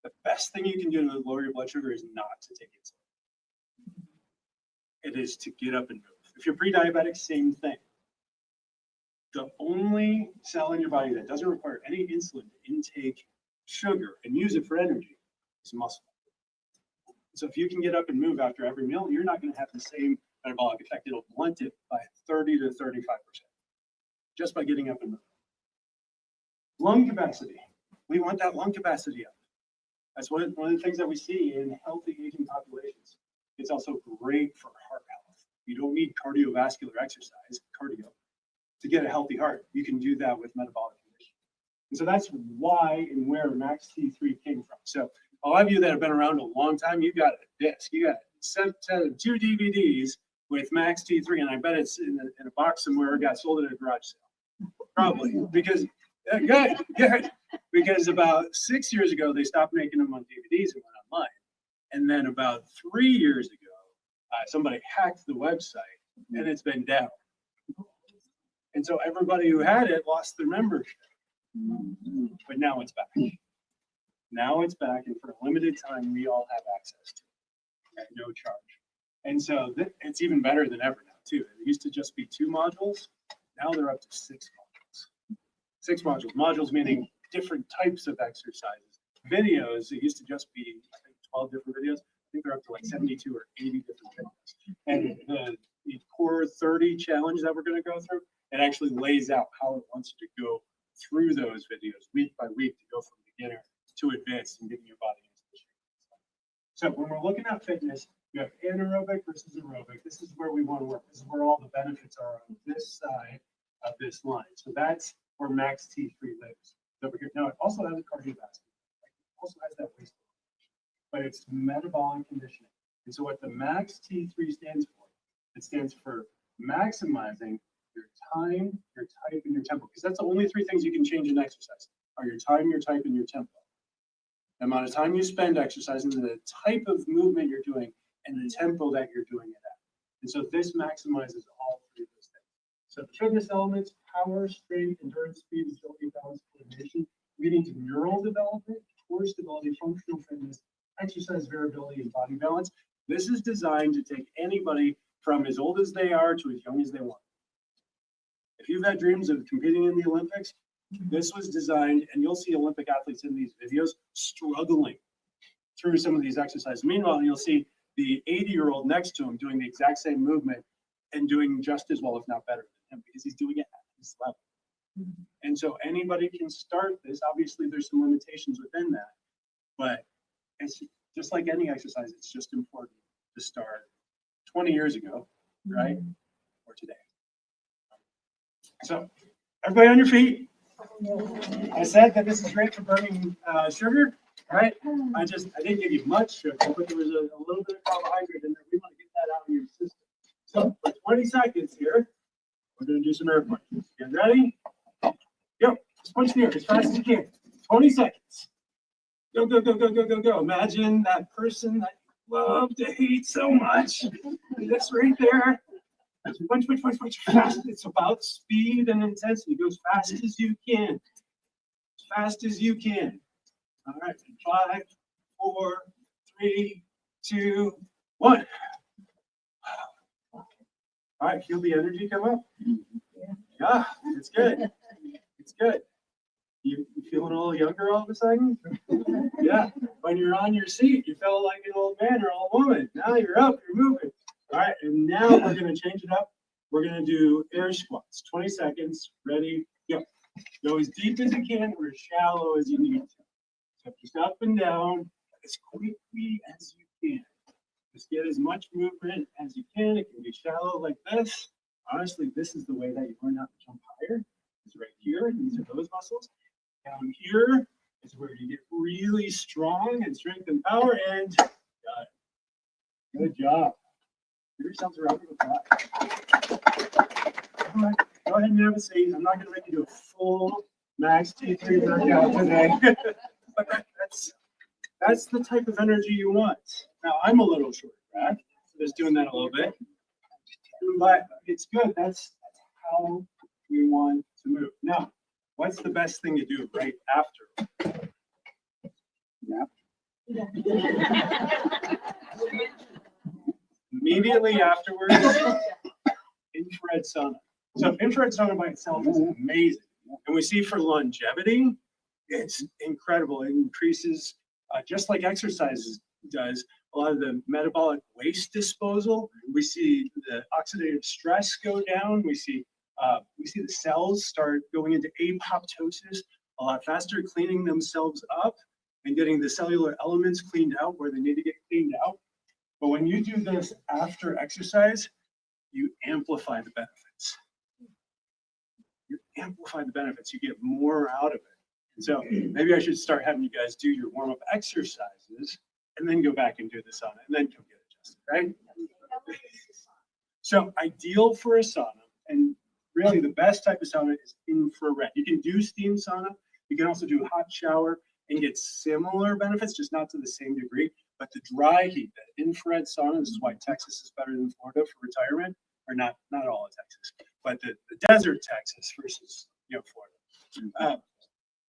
the best thing you can do to lower your blood sugar is not to take insulin. It is to get up and move. If you're pre-diabetic, same thing. The only cell in your body that doesn't require any insulin to intake sugar and use it for energy is muscle. So if you can get up and move after every meal, you're not going to have the same metabolic effect. It'll blunt it by 30 to 35% just by getting up and moving. Lung capacity. We want that lung capacity up. That's one of the things that we see in healthy aging populations. It's also great for heart health. You don't need cardiovascular exercise, cardio, to get a healthy heart. You can do that with metabolic conditioning. And so that's why and where Max T3 came from. So a lot of you that have been around a long time, you got a disc. You got 2 DVDs with Max T3, and I bet it's in a box somewhere. It got sold at a garage sale, probably because good. Because about 6 years ago they stopped making them on DVDs and went online, and then about 3 years ago somebody hacked the website and it's been down. And so everybody who had it lost their membership. But now it's back. Now it's back, and for a limited time, we all have access to it at no charge. And so it's even better than ever now, too. It used to just be 2 modules. Now they're up to 6 modules. 6 modules. Modules meaning different types of exercises. Videos, it used to just be, I think, 12 different videos. I think they're up to like 72 or 80 different videos. And the Core 30 challenge that we're going to go through, it actually lays out how it wants you to go through those videos week by week to go from beginner to advanced and getting your body into the shape. So when we're looking at fitness, you have anaerobic versus aerobic. This is where we want to work. This is where all the benefits are on this side of this line. So that's where Max T3 lives. Over here. Now it also has a cardiovascular. It also has that waist, but it's metabolic conditioning. And so what the Max T3 stands for, it stands for maximizing your time, your type, and your tempo. Because that's the only 3 things you can change in exercise are your time, your type, and your tempo. The amount of time you spend exercising, the type of movement you're doing, and the tempo that you're doing it at. And so this maximizes all 3 of those things. So the fitness elements, power, strength, endurance, speed, agility, balance, coordination, leading to neural development, core stability, functional fitness, exercise variability, and body balance. This is designed to take anybody from as old as they are to as young as they want. If you've had dreams of competing in the Olympics, this was designed, and you'll see Olympic athletes in these videos struggling through some of these exercises. Meanwhile, you'll see the 80-year-old next to him doing the exact same movement and doing just as well, if not better than him, because he's doing it at his level. And so anybody can start this. Obviously, there's some limitations within that, but it's just like any exercise. It's just important to start 20 years ago, right? Or today. So everybody on your feet. I said that this is great for burning sugar, right? I didn't give you much sugar, but there was a little bit of carbohydrate in there. We want to get that out of your system. So for 20 seconds here, we're going to do some air punches. Get ready? Go. Just punch the air as fast as you can. 20 seconds. Go, go, go, go, go, go, go. Imagine that person that you love to hate so much. That's right there. Punch, punch, punch, punch, fast. It's about speed and intensity. Go as fast as you can. As fast as you can. All right. 5, 4, 3, 2, 1. All right. Feel the energy come up? Yeah, it's good. It's good. You feeling a little younger all of a sudden? Yeah. When you're on your seat, you felt like an old man or old woman. Now you're up, you're moving. All right, and now we're going to change it up. We're going to do air squats. 20 seconds. Ready? Go. Go as deep as you can or as shallow as you need to. So just up and down as quickly as you can. Just get as much movement as you can. It can be shallow like this. Honestly, this is the way that you learn how to jump higher. It's right here. These are those muscles. Down here is where you get really strong and strength and power. And got it. Good job. Give yourselves a round of applause. All right, go ahead and have a seat. I'm not going to make you do a full Max T3 workout today, but that's the type of energy you want. Now I'm a little short, right? Just doing that a little bit, but it's good. That's how we want to move. Now, what's the best thing to do right after? Yeah. Immediately afterwards, infrared sauna. So infrared sauna by itself is amazing. And we see for longevity, it's incredible. It increases, just like exercise does, a lot of the metabolic waste disposal. We see the oxidative stress go down. We see the cells start going into apoptosis a lot faster, cleaning themselves up and getting the cellular elements cleaned out where they need to get cleaned out. But when you do this after exercise, you amplify the benefits. You amplify the benefits. You get more out of it. And so maybe I should start having you guys do your warm-up exercises and then go back and do the sauna and then come get adjusted, right? So ideal for a sauna, and really the best type of sauna is infrared. You can do steam sauna. You can also do hot shower. and get similar benefits, just not to the same degree. But the dry heat, the infrared sauna, this is why Texas is better than Florida for retirement, or not all of Texas, but the desert Texas versus, Florida.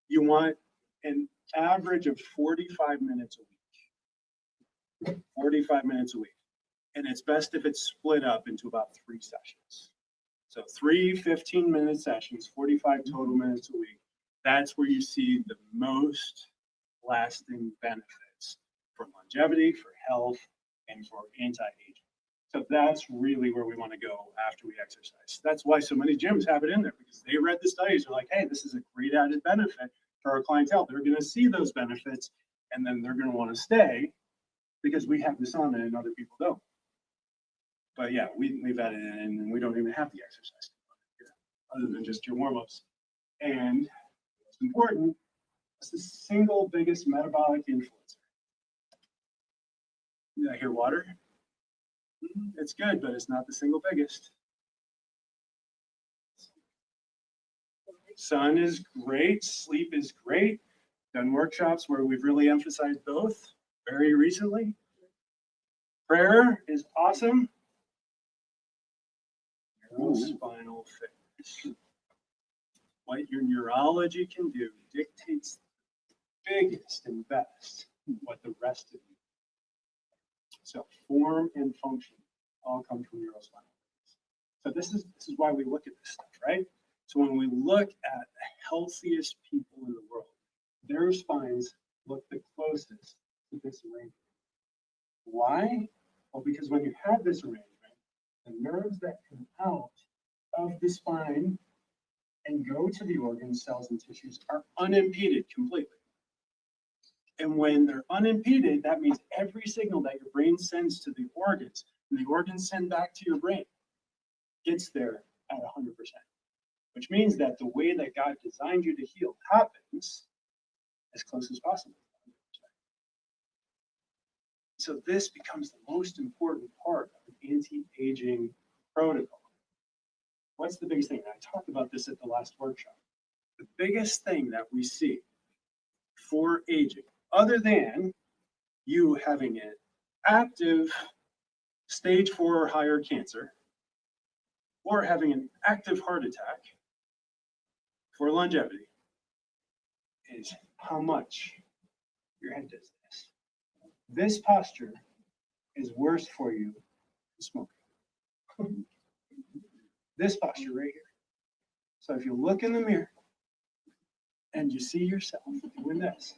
You want an average of 45 minutes a week. 45 minutes a week. And it's best if it's split up into about 3 sessions. So 3 15-minute sessions, 45 total minutes a week. That's where you see the most lasting benefits for longevity, for health, and for anti-aging. So that's really where we want to go after we exercise. That's why so many gyms have it in there, because they read the studies. They're like, hey, this is a great added benefit for our clientele. They're going to see those benefits, and then they're going to want to stay because we have the sauna and other people don't. But yeah, we've added it in, and we don't even have the exercise other than just your warm-ups. And what's important, it's the single biggest metabolic influencer. Did I hear water? It's good, but it's not the single biggest. Sun is great, sleep is great. Done workshops where we've really emphasized both very recently. Prayer is awesome. Neurospinal fitness. What your neurology can do dictates the biggest and best what the rest of you. So form and function all come from neurospinal fitness. So this is why we look at this stuff, right? So when we look at the healthiest people in the world, their spines look the closest to this arrangement. Why? Well, because when you have this arrangement, the nerves that come out of the spine and go to the organs, cells, and tissues are unimpeded completely. And when they're unimpeded, that means every signal that your brain sends to the organs, and the organs send back to your brain, gets there at 100%. Which means that the way that God designed you to heal happens as close as possible. So this becomes the most important part of an anti-aging protocol. What's the biggest thing? I talked about this at the last workshop. The biggest thing that we see for aging, other than you having an active stage 4 or higher cancer, or having an active heart attack for longevity, is how much your head does this. This posture is worse for you than smoking. This posture right here. So if you look in the mirror and you see yourself doing this,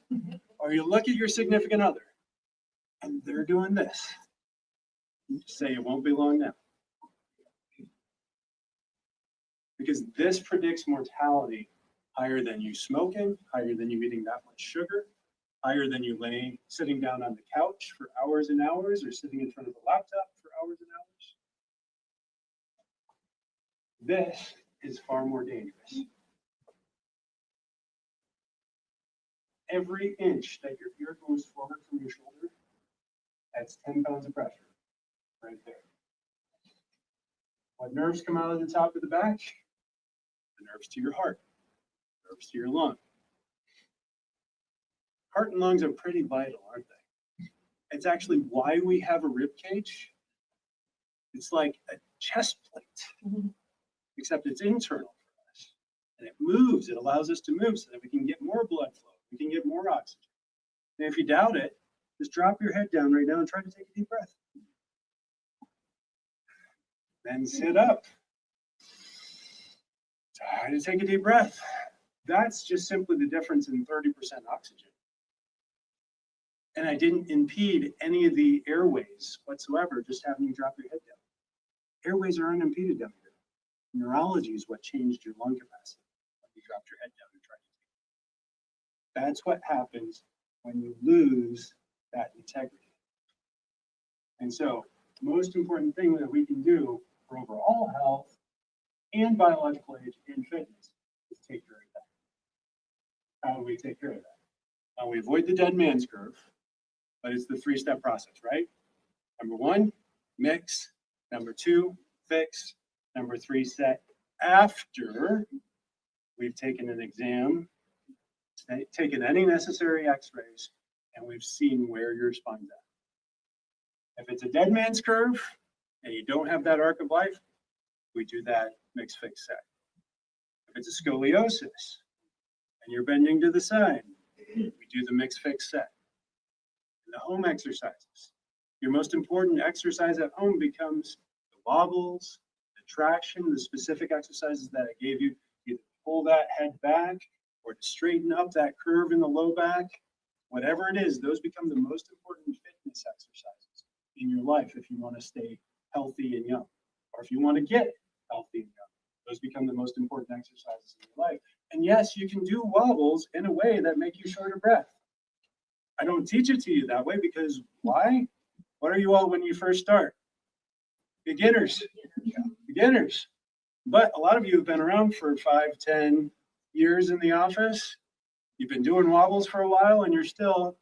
or you look at your significant other and they're doing this, you say it won't be long now. Because this predicts mortality higher than you smoking, higher than you eating that much sugar, higher than you sitting down on the couch for hours and hours, or sitting in front of a laptop for hours and hours. This is far more dangerous. Every inch that your ear goes forward from your shoulder, that's 10 pounds of pressure right there. What nerves come out of the top of the back? The nerves to your heart, nerves to your lung. Heart and lungs are pretty vital, aren't they? It's actually why we have a rib cage. It's like a chest plate, except it's internal for us. And it moves, it allows us to move so that we can get more blood flow, we can get more oxygen. And if you doubt it, just drop your head down right now and try to take a deep breath. Then sit up. Try to take a deep breath. That's just simply the difference in 30% oxygen. And I didn't impede any of the airways whatsoever, just having you drop your head down. Airways are unimpeded down here. Neurology is what changed your lung capacity when you dropped your head down and tried to take it. That's what happens when you lose that integrity. And so, the most important thing that we can do for overall health and biological age and fitness is take care of that. How do we take care of that? We avoid the dead man's curve, but it's the 3-step process, right? Number 1, mix. Number 2, fix. Number 3, set. After we've taken an exam, taken any necessary x-rays, and we've seen where your spine's at. If it's a dead man's curve and you don't have that arc of life, we do that mixed fix set. If it's a scoliosis and you're bending to the side, we do the mixed fix set. And the home exercises. Your most important exercise at home becomes the wobbles, the traction, the specific exercises that I gave you. Either pull that head back or to straighten up that curve in the low back. Whatever it is, those become the most important fitness exercises in your life if you want to stay healthy and young, or if you want to get healthy and young. Those become the most important exercises in your life. And yes, you can do wobbles in a way that make you short of breath. I don't teach it to you that way because why? What are you all when you first start? Beginners. Beginners. But a lot of you have been around for 5, 10 years in the office. You've been doing wobbles for a while and you're still.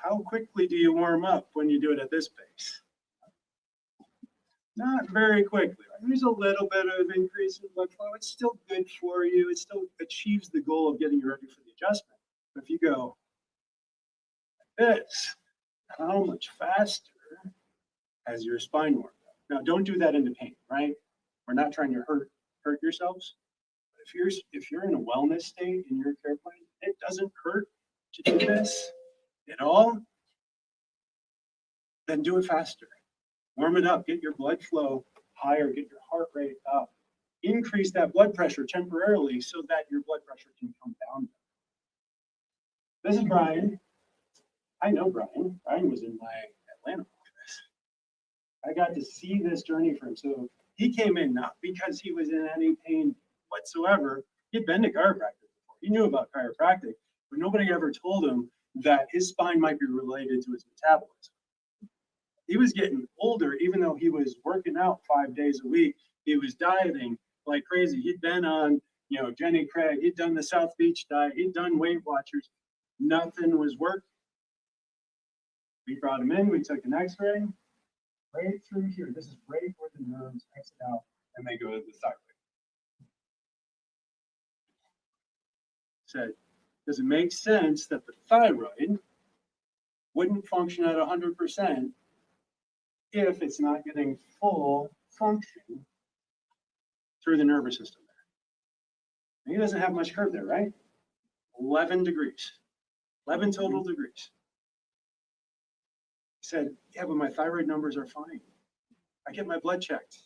How quickly do you warm up when you do it at this pace? Not very quickly. There's a little bit of increase in blood flow. It's still good for you. It still achieves the goal of getting you ready for the adjustment. But if you go like this, how much faster has your spine warmed up? Now, don't do that into pain, right? We're not trying to hurt yourselves. But if you're in a wellness state in your care plan, it doesn't hurt to do this at all, then do it faster. Warm it up, get your blood flow higher, get your heart rate up, increase that blood pressure temporarily so that your blood pressure can come down. This is Brian. I know Brian. Brian was in my Atlanta office. I got to see this journey for him. So he came in not because he was in any pain whatsoever. He'd been to chiropractic before. He knew about chiropractic, but nobody ever told him that his spine might be related to his metabolism. He was getting older, even though he was working out 5 days a week. He was dieting like crazy. He'd been on, Jenny Craig. He'd done the South Beach diet. He'd done Weight Watchers. Nothing was working. We brought him in. We took an X-ray right through here. This is right where the nerves exit out, and they go to the thyroid. Said, does it make sense that the thyroid wouldn't function at 100% if it's not getting full function through the nervous system there? And he doesn't have much curve there, right? 11 degrees, 11 total degrees. He said, yeah, but my thyroid numbers are fine. I get my blood checked.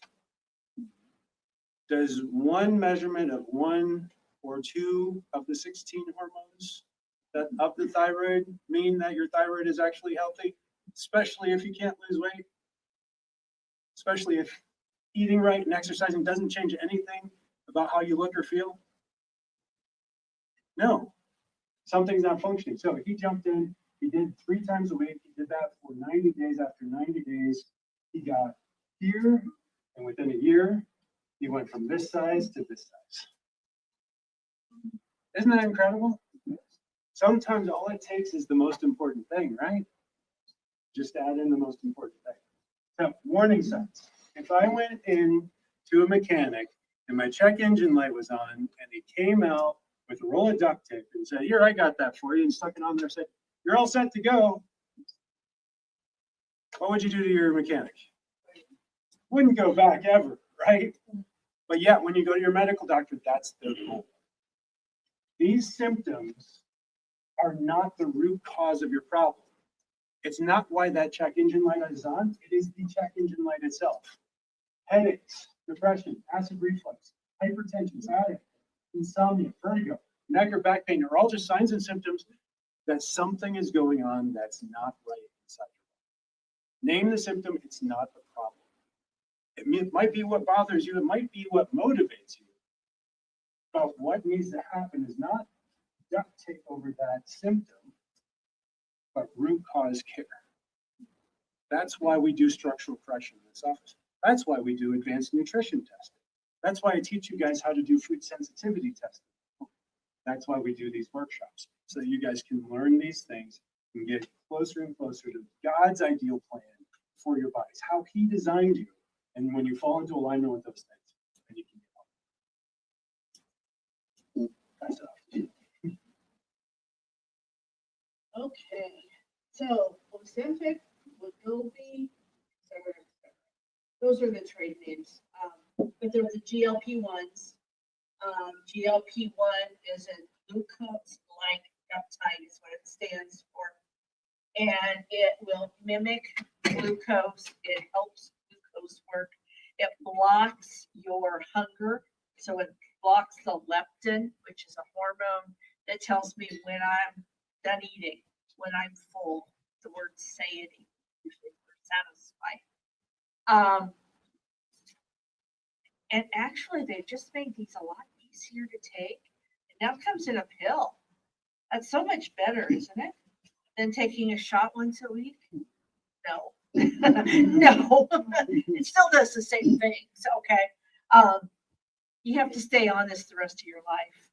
Does one measurement of 1 or 2 of the 16 hormones of the thyroid mean that your thyroid is actually healthy, especially if you can't lose weight? Especially if eating right and exercising doesn't change anything about how you look or feel? No, something's not functioning. So he jumped in, he did 3 times a week. He did that for 90 days. After 90 days, he got here, and within a year, he went from this size to this size. Isn't that incredible? Sometimes all it takes is the most important thing, right? Just add in the most important thing. So, warning signs. If I went in to a mechanic and my check engine light was on and he came out with a roll of duct tape and said, here, I got that for you, and stuck it on there and said, you're all set to go, what would you do to your mechanic? Wouldn't go back ever, right? But yet, when you go to your medical doctor, that's their goal. These symptoms are not the root cause of your problem. It's not why that check engine light is on. It is the check engine light itself. Headaches, depression, acid reflux, hypertension, sciatica, insomnia, vertigo, neck or back pain are all just signs and symptoms that something is going on that's not right inside your body. Name the symptom, it's not the problem. It might be what bothers you, it might be what motivates you. But what needs to happen is not duct tape over that symptom, but root cause care. That's why we do structural correction in this office. That's why we do advanced nutrition testing. That's why I teach you guys how to do food sensitivity testing. That's why we do these workshops, so that you guys can learn these things and get closer and closer to God's ideal plan for your bodies, how He designed you. And when you fall into alignment with those things, then you can
Okay, so Ozempic, Wegovy, et cetera, et cetera. Those are the trade names. But there's the GLP-1s. GLP-1 is a glucose-like peptide is what it stands for. And it will mimic glucose. It helps glucose work. It blocks your hunger. So it blocks the leptin, which is a hormone that tells me when I'm done eating, when I'm full. The word satiety, usually for satisfied. And actually, they've just made these a lot easier to take. It now comes in a pill. That's so much better, isn't it? Than taking a shot once a week? No. No. It still does the same thing. So, okay. You have to stay on this the rest of your life.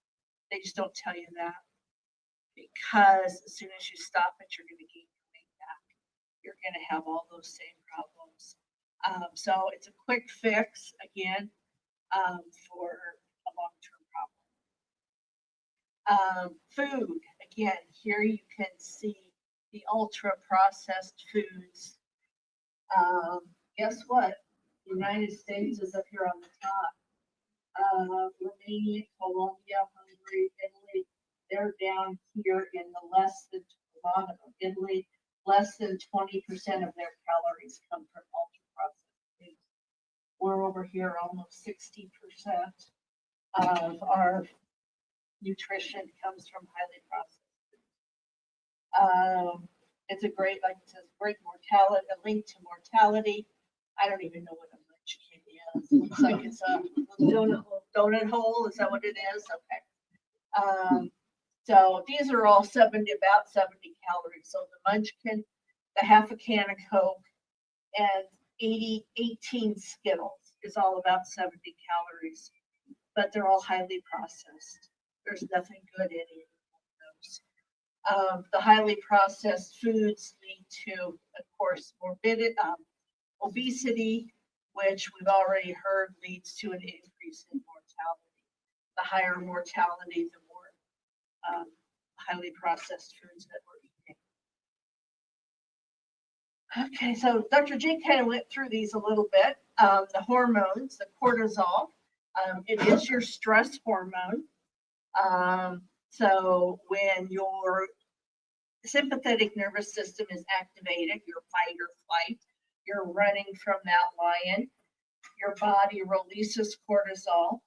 They just don't tell you that. Because as soon as you stop it, you're going to gain your weight back. You're going to have all those same problems. So it's a quick fix, again, for a long-term problem. Food, again, here you can see the ultra-processed foods. Guess what? The United States is up here on the top. Romania, Colombia, Hungary, Italy, they're down here in the less than, bottom of Italy, less than 20% of their calories come from ultra-processed foods. We're over here almost 60% of our nutrition comes from highly processed foods. It's a great, like it says, great mortality, a link to mortality. I don't even know what a munchkin is. It looks like it's a donut hole. Is that what it is? Okay. So these are all about 70 calories. So the munchkin, the half a can of Coke, and 18 Skittles is all about 70 calories. But they're all highly processed. There's nothing good in any of those. The highly processed foods lead to, of course, obesity, which we've already heard leads to an increase in mortality. The higher mortality, the more highly processed foods that we're eating. Okay, so Dr. Jink kind of went through these a little bit. The hormones, the cortisol, it is your stress hormone. So when your sympathetic nervous system is activated, your fight or flight, you're running from that lion, your body releases cortisol,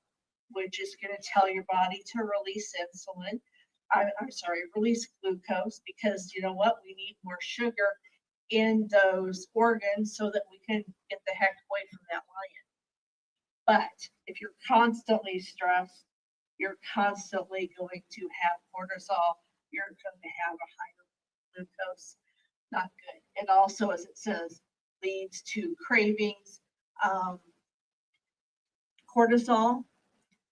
which is going to tell your body to release insulin. Release glucose, because you know what? We need more sugar in those organs so that we can get the heck away from that lion. But if you're constantly stressed, you're constantly going to have cortisol, you're going to have a higher glucose. Not good. It also, as it says, leads to cravings. Cortisol,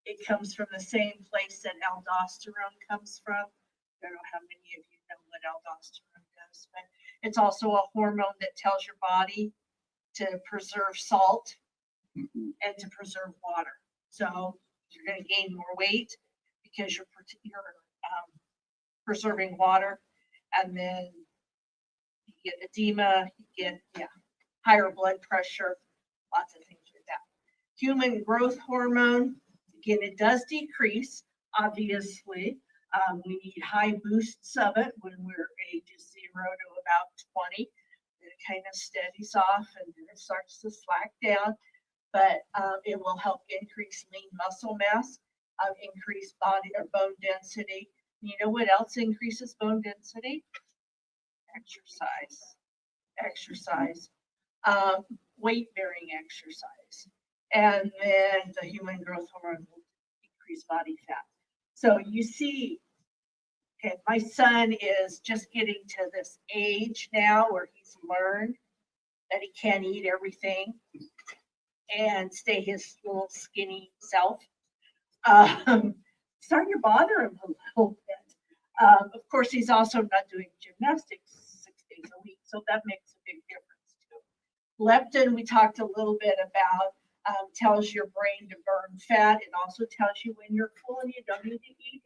it comes from the same place that aldosterone comes from. I don't know how many of you know what aldosterone does, but it's also a hormone that tells your body to preserve salt and to preserve water. So you're going to gain more weight because you're preserving water, and then you get edema, you get higher blood pressure, lots of things like that. Human growth hormone, again, it does decrease, obviously. We need high boosts of it when we're ages 0 to about 20. It kind of steadies off and then it starts to slack down, but it will help increase lean muscle mass, increase body or bone density. You know what else increases bone density? Exercise, weight-bearing exercise. And then the human growth hormone will decrease body fat. So you see, okay, my son is just getting to this age now where he's learned that he can't eat everything and stay his little skinny self. Starting to bother him a little bit. Of course, he's also not doing gymnastics 6 days a week, so that makes a big difference too. Leptin, we talked a little bit about, tells your brain to burn fat. It also tells you when you're full and you don't need to eat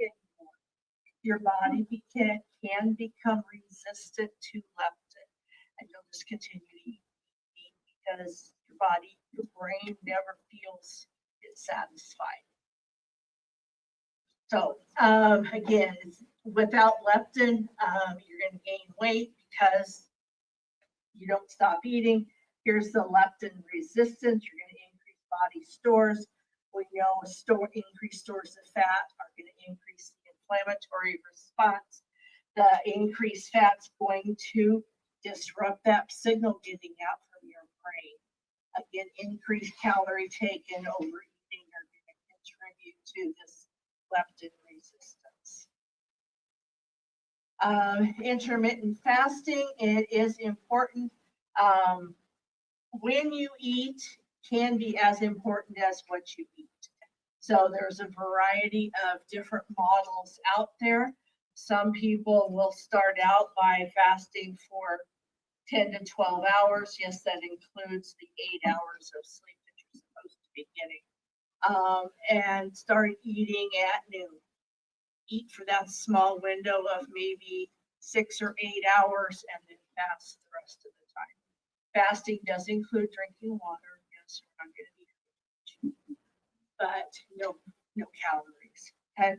your body can become resistant to leptin, and you'll just continue to eat because your brain never feels it's satisfied. So again, without leptin, you're going to gain weight because you don't stop eating. Here's the leptin resistance. You're going to increase body stores. We know increased stores of fat are going to increase the inflammatory response. The increased fat's going to disrupt that signal getting out from your brain. Again, increased calorie taken, overeating are going to contribute to this leptin resistance. Intermittent fasting, it is important. When you eat can be as important as what you eat. So there's a variety of different models out there. Some people will start out by fasting for 10 to 12 hours. Yes, that includes the 8 hours of sleep that you're supposed to be getting. And start eating at noon. Eat for that small window of maybe 6 or 8 hours and then fast the rest of the time. Fasting does include drinking water. Yes, we're not going to be, but no calories. Okay.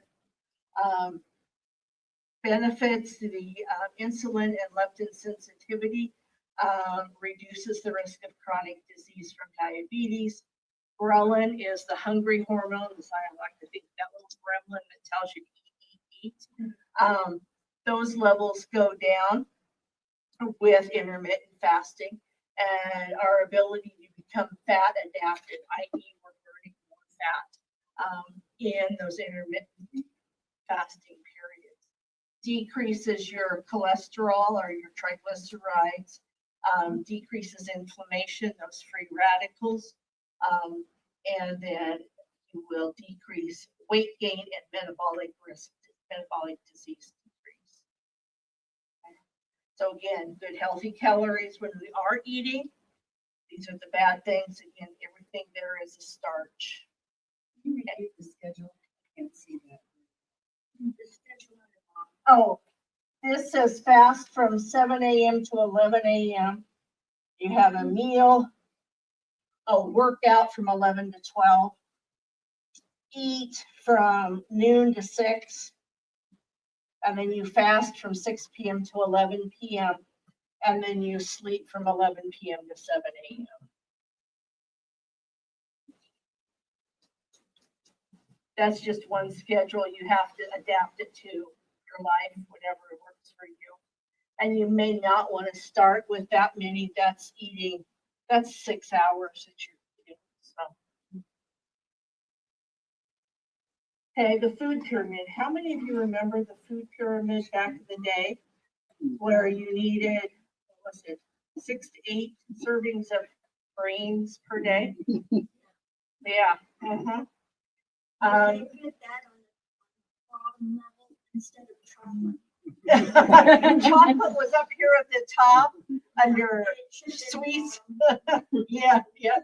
Benefits, the insulin and leptin sensitivity reduces the risk of chronic disease from diabetes. Ghrelin is the hungry hormone. I like to think that little gremlin that tells you to eat. Those levels go down with intermittent fasting, and our ability to become fat adapted, i.e. we're burning more fat in those intermittent fasting periods. Decreases your cholesterol or your triglycerides, decreases inflammation, those free radicals, and then you will decrease weight gain and metabolic disease decrease. Okay. So again, good healthy calories when we are eating. These are the bad things. Again, everything there is a starch.
Can you repeat the schedule? I can't see that.
The schedule. Oh, this says fast from 7 a.m. to 11 a.m. You have a meal, a workout from 11 to 12. Eat from noon to 6. And then you fast from 6 p.m. to 11 p.m. And then you sleep from 11 p.m. to 7 a.m. That's just one schedule. You have to adapt it to your life, whatever works for you. And you may not want to start with that many. That's 6 hours that you're eating. So. Okay, the food pyramid. How many of you remember the food pyramid back in the day where you needed, what was it, 6 to 8 servings of grains per day? Yeah. Uh-huh.
They put that on the bottom level instead of chocolate.
Chocolate was up here at the top under
It should have been
sweets.
bottom.
Yeah.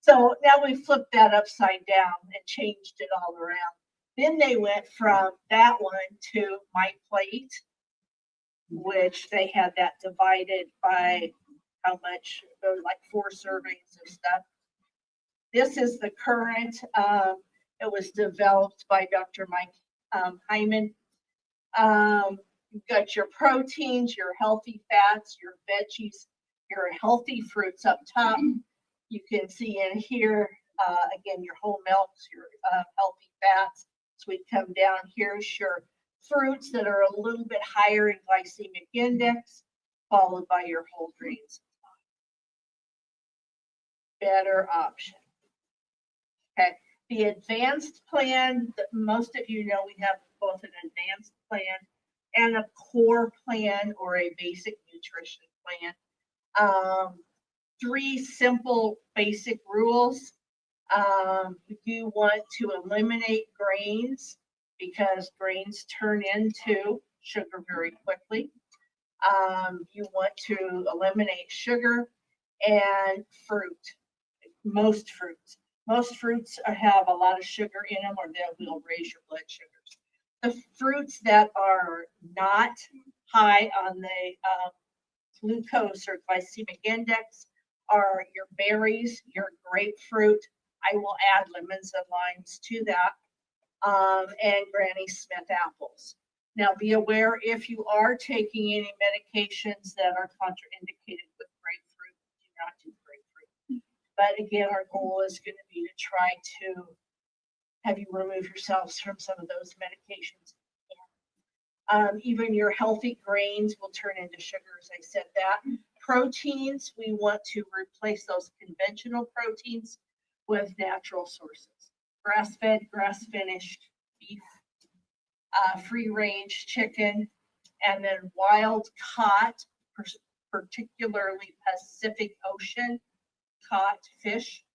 So now we flipped that upside down and changed it all around. Then they went from that one to My Plate, which they had that divided by how much, like 4 servings of stuff. This is the current, it was developed by Dr. Mike Hyman. You've got your proteins, your healthy fats, your veggies, your healthy fruits up top. You can see in here, again, your whole milks, your healthy fats. So we come down, here's your fruits that are a little bit higher in glycemic index, followed by your whole grains. Better option. Okay, the advanced plan, most of you know we have both an advanced plan and a core plan or a basic nutrition plan. 3 simple basic rules. You want to eliminate grains because grains turn into sugar very quickly. You want to eliminate sugar and fruit, most fruits. Most fruits have a lot of sugar in them or they will raise your blood sugars. The fruits that are not high on the glucose or glycemic index are your berries, your grapefruit. I will add lemons and limes to that, and Granny Smith apples. Now be aware if you are taking any medications that are contraindicated with grapefruit, do not do grapefruit. But again, our goal is going to be to try to have you remove yourselves from some of those medications. Even your healthy grains will turn into sugars. I said that. Proteins, we want to replace those conventional proteins with natural sources. Grass-fed, grass-finished beef, free range chicken, and then wild caught, particularly Pacific Ocean caught fish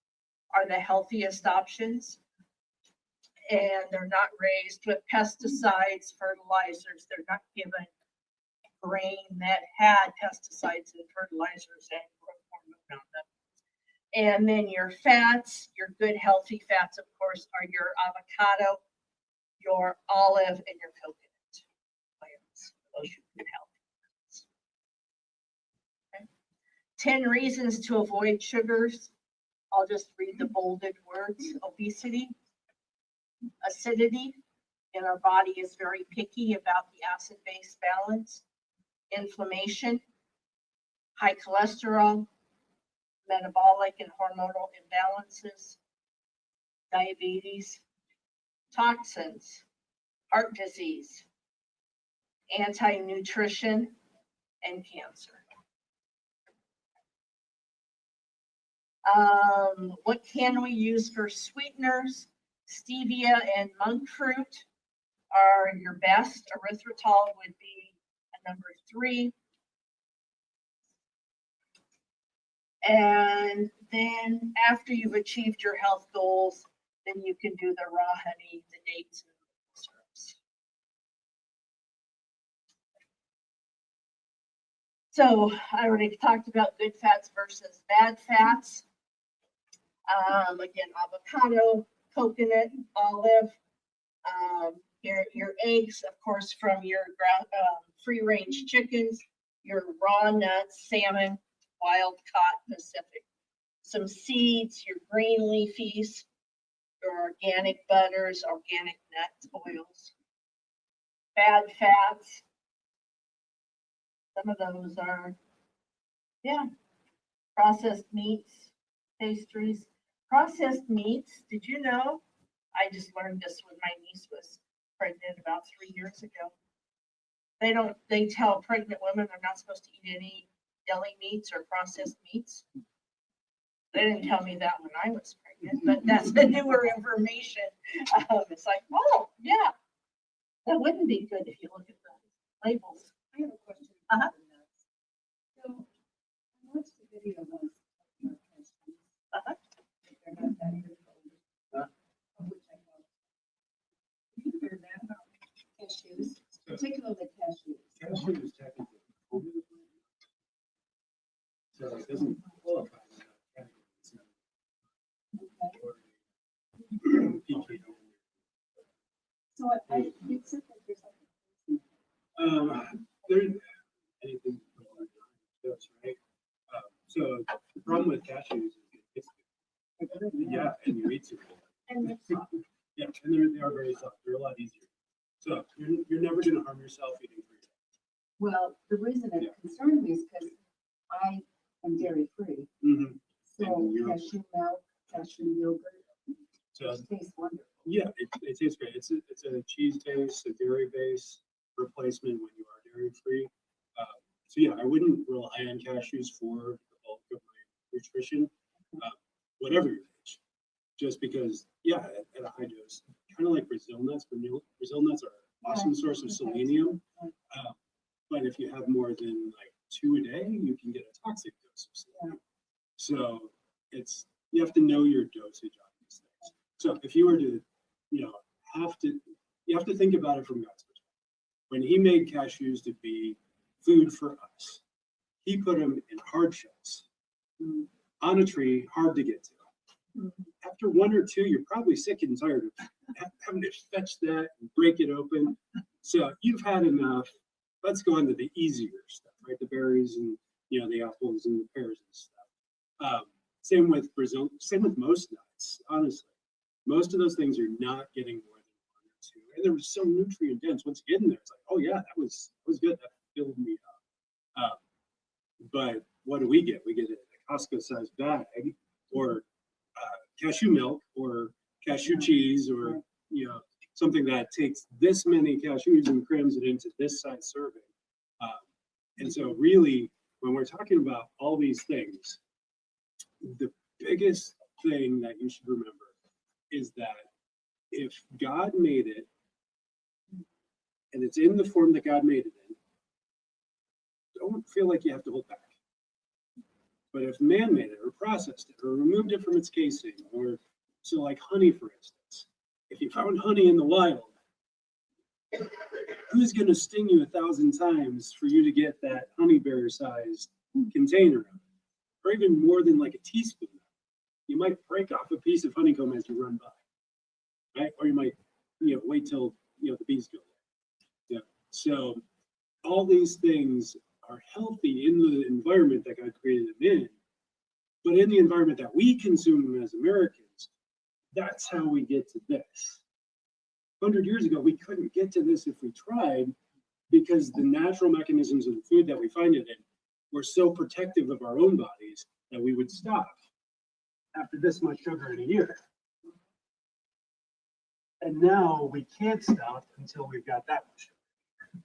are the healthiest options. And they're not raised with pesticides, fertilizers. They're not given grain that had pesticides and fertilizers and growth hormone on them. And then your fats, your good healthy fats, of course, are your avocado, your olive, and your coconut oils. Those are good healthy fats. Okay. 10 reasons to avoid sugars. I'll just read the bolded words. Obesity, acidity, and our body is very picky about the acid-base balance. Inflammation, high cholesterol, metabolic and hormonal imbalances, diabetes, toxins, heart disease, anti-nutrition, and cancer. What can we use for sweeteners? Stevia and monk fruit are your best. Erythritol would be a number 3. And then after you've achieved your health goals, then you can do the raw honey, the dates, and the syrups. So I already talked about good fats versus bad fats. Again, avocado, coconut, olive, your eggs, of course, from your free range chickens, your raw nuts, salmon, wild caught Pacific, some seeds, your green leafies, your organic butters, organic nut oils, bad fats. Some of those are, processed meats, pastries. Processed meats, did you know? I just learned this when my niece was pregnant about 3 years ago. They tell pregnant women they're not supposed to eat any deli meats or processed meats. They didn't tell me that when I was pregnant, but that's the newer information. It's like, oh, yeah, that wouldn't be good if you look at the labels.
I have a question.
Uh-huh.
So, I watched the video once.
Uh-huh.
They're not that good. Of which I know. Have you heard that about cashews, particularly cashews?
Cashew is technically food. So it doesn't qualify in that category. It's not-
Okay. So it said that there's like.
There's anything that's right. So the problem with cashews is it's yeah, and you eat it.
And it's soft.
Yeah, and they are very soft. They're a lot easier. So you're never going to harm yourself eating fruit.
Well, the reason
Yeah.
it concerned me is because I am dairy free.
Mm-hmm.
So
And you're-
cashew milk, cashew yogurt,
So
it tastes wonderful.
yeah, it tastes great. It's a cheese taste, a dairy base replacement when you are dairy free. So yeah, I wouldn't rely on cashews for the bulk of my nutrition, whatever your age. Just because, yeah, at a high dose, kind of like Brazil nuts. Brazil nuts are an awesome source of selenium. But if you have more than like 2 a day, you can get a toxic dose of selenium. So you have to know your dosage on these things. So if you were to, you have to think about it from God's perspective. When he made cashews to be food for us, he put them in hard shells on a tree, hard to get to.
after one or two, you're probably sick and tired of having to fetch that and break it open. So you've had enough. Let's go into the easier stuff, right? The berries and, the apples and the pears and stuff. Same with Brazil, same with most nuts, honestly. Most of those things are not getting more than one or two. And they're so nutrient dense. Once you get in there, it's like, oh yeah, that was good. That filled me up. But what do we get? We get a Costco-sized bag or cashew milk or cashew cheese or, something that takes this many cashews and crams it into this size serving. And so really, when we're talking about all these things, the biggest thing that you should remember is that if God made it, and it's in the form that God made it in, don't feel like you have to hold back. But if man made it or processed it or removed it from its casing, or so like honey, for instance, if you found honey in the wild, who's going to sting you 1,000 times for you to get that honey bear sized container of it? Or even more than like a teaspoon. You might break off a piece of honeycomb as you run by, right? Or you might, wait till, the bees go there. Yeah. So all these things are healthy in the environment that God created them in, but in the environment that we consume them as Americans, that's how we get to this. 100 years ago, we couldn't get to this if we tried, because the natural mechanisms of the food that we find it in were so protective of our own bodies that we would stop after this much sugar in a year. And now we can't stop until we've got that much sugar.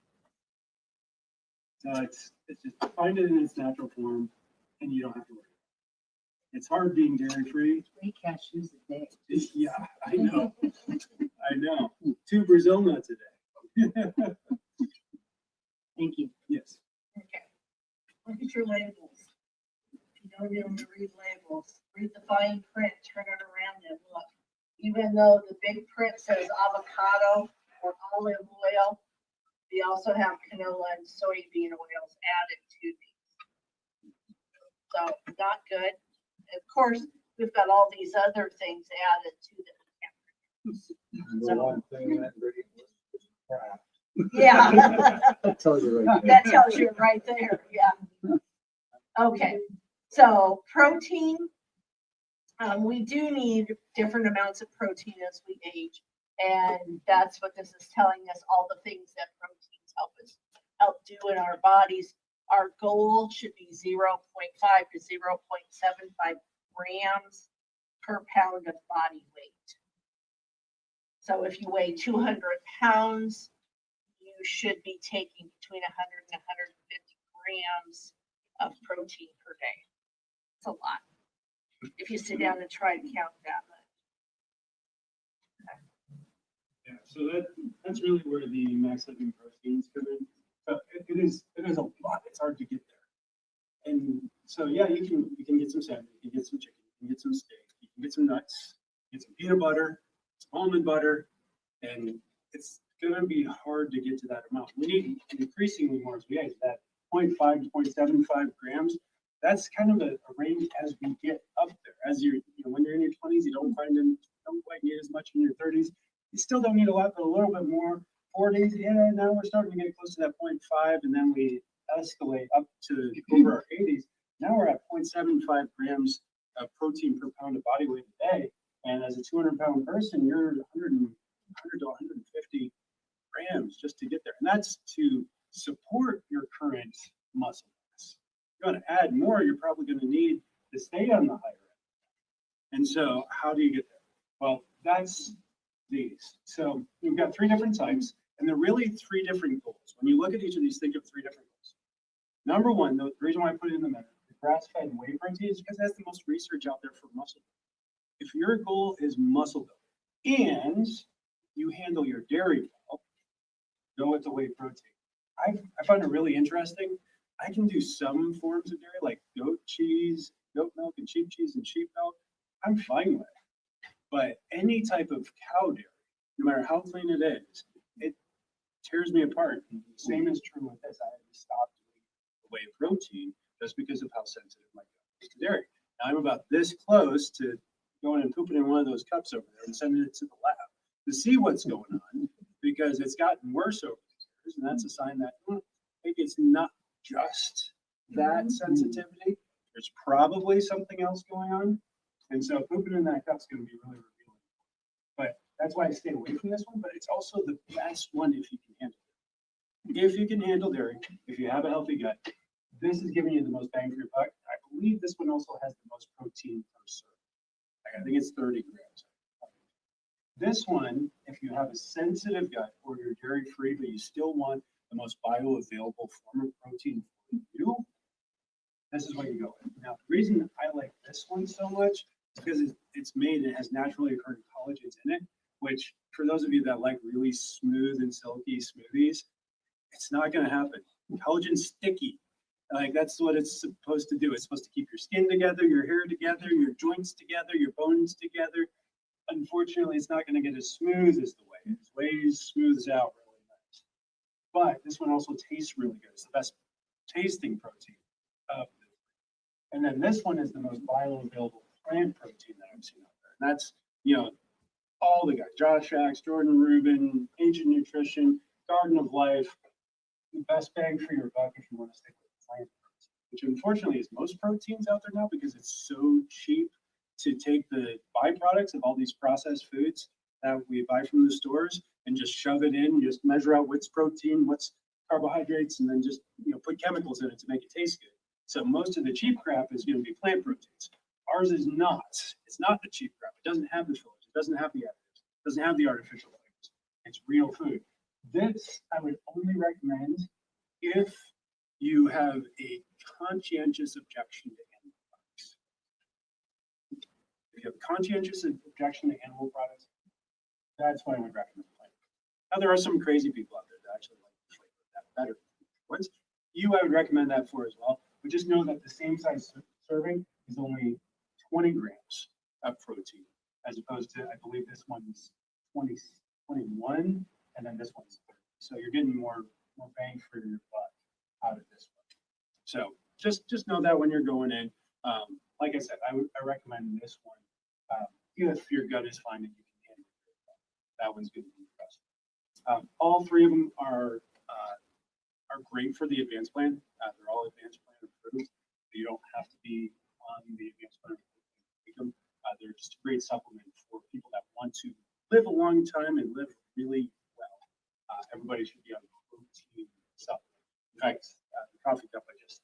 So it's just find it in its natural form, and you don't have to worry. It's hard being dairy-free.
3 cashews a day.
Yeah, I know. I know. 2 Brazil nuts a day.
Thank you.
Yes.
Okay. Look at your labels. If you don't know to read labels, read the fine print, turn it around and look. Even though the big print says avocado or olive oil, we also have canola and soybean oils added to these. So not good. Of course, we've got all these other things added to them.
The one thing that ingredient was crap.
Yeah.
That tells you right there.
That tells you right there, yeah. Okay, so protein, we do need different amounts of protein as we age. And that's what this is telling us, all the things that proteins help do in our bodies. Our goal should be 0.5 to 0.75 grams per pound of body weight. So if you weigh 200 pounds, you should be taking between 100 and 150 grams of protein per day. It's a lot. If you sit down and try to count that much.
Yeah, so that's really where the max living proteins come in. So it is a lot. It's hard to get there. And so yeah, you can get some salmon, you can get some chicken, you can get some steak, you can get some nuts, get some peanut butter, some almond butter, and it's gonna be hard to get to that amount. We need increasingly more as we age. That 0.5 to 0.75 grams. That's kind of a range as we get up there. As when you're in your 20s, you don't quite need as much in your 30s. You still don't need a lot, but a little bit more. 40s, yeah, now we're starting to get close to that 0.5, and then we escalate up to over our 80s. Now we're at 0.75 grams of protein per pound of body weight a day. And as a 200-pound person, you're 100 to 150 grams just to get there. And that's to support your current muscle mass. If you're going to add more, you're probably going to need to stay on the higher end. And so how do you get there? Well, that's these. So we've got 3 different types, and they're really 3 different goals. When you look at each of these, think of 3 different goals. Number one, the reason why I put it in the middle, the grass-fed whey protein, is because that's the most research out there for muscle building. If your goal is muscle building and you handle your dairy well, go with the whey protein. I find it really interesting. I can do some forms of dairy, like goat cheese, goat milk, and sheep cheese and sheep milk. I'm fine with it. But any type of cow dairy, no matter how clean it is, it tears me apart. And the same is true with this. I had to stop doing the whey protein just because of how sensitive my gut is to dairy. Now I'm about this close to going and pooping in one of those cups over there and sending it to the lab to see what's going on, because it's gotten worse over the years, and that's a sign that maybe it's not just that sensitivity. There's probably something else going on. And so pooping in that cup is going to be really revealing. But that's why I stayed away from this one, but it's also the best one if you can handle it. If you can handle dairy, if you have a healthy gut, this is giving you the most bang for your buck. I believe this one also has the most protein per serve. I think it's 30 grams. This one, if you have a sensitive gut or you're dairy free, but you still want the most bioavailable form of protein for you, this is what you go with. Now, the reason I like this one so much is because it's made, it has naturally occurring collagens in it, which for those of you that like really smooth and silky smoothies, it's not going to happen. Collagen's sticky. Like that's what it's supposed to do. It's supposed to keep your skin together, your hair together, your joints together, your bones together. Unfortunately, it's not going to get as smooth as the whey. It's whey smooths out really nice. But this one also tastes really good. It's the best tasting protein. And then this one is the most bioavailable plant protein that I've seen out there. And that's, all the guys, Josh Axe, Jordan Rubin, Ancient Nutrition, Garden of Life, the best bang for your buck if you want to stick with plant protein, which unfortunately is most proteins out there now because it's so cheap to take the byproducts of all these processed foods that we buy from the stores and just shove it in, just measure out what's protein, what's carbohydrates, and then just put chemicals in it to make it taste good. So most of the cheap crap is going to be plant proteins. Ours is not. It's not the cheap crap. It doesn't have the fillers. It doesn't have the additives. It doesn't have the artificial flavors. It's real food. This I would only recommend if you have a conscientious objection to animal products. If you have a conscientious objection to animal products, that's what I would recommend plant. Now there are some crazy people out there that actually like the flavor of that better. Once I would recommend that for as well. But just know that the same size serving is only 20 grams of protein, as opposed to, I believe this one's 21, and then this one's 30. So you're getting more bang for your buck out of this one. So just know that when you're going in, like I said, I recommend this one. If your gut is fine and you can handle it, that one's going to be the best. All three of them are great for the advanced plan. They're all advanced plan approved. You don't have to be on the advanced plan to take them. They're just a great supplement for people that want to live a long time and live really well. Everybody should be on protein supplement. In fact, the coffee cup I just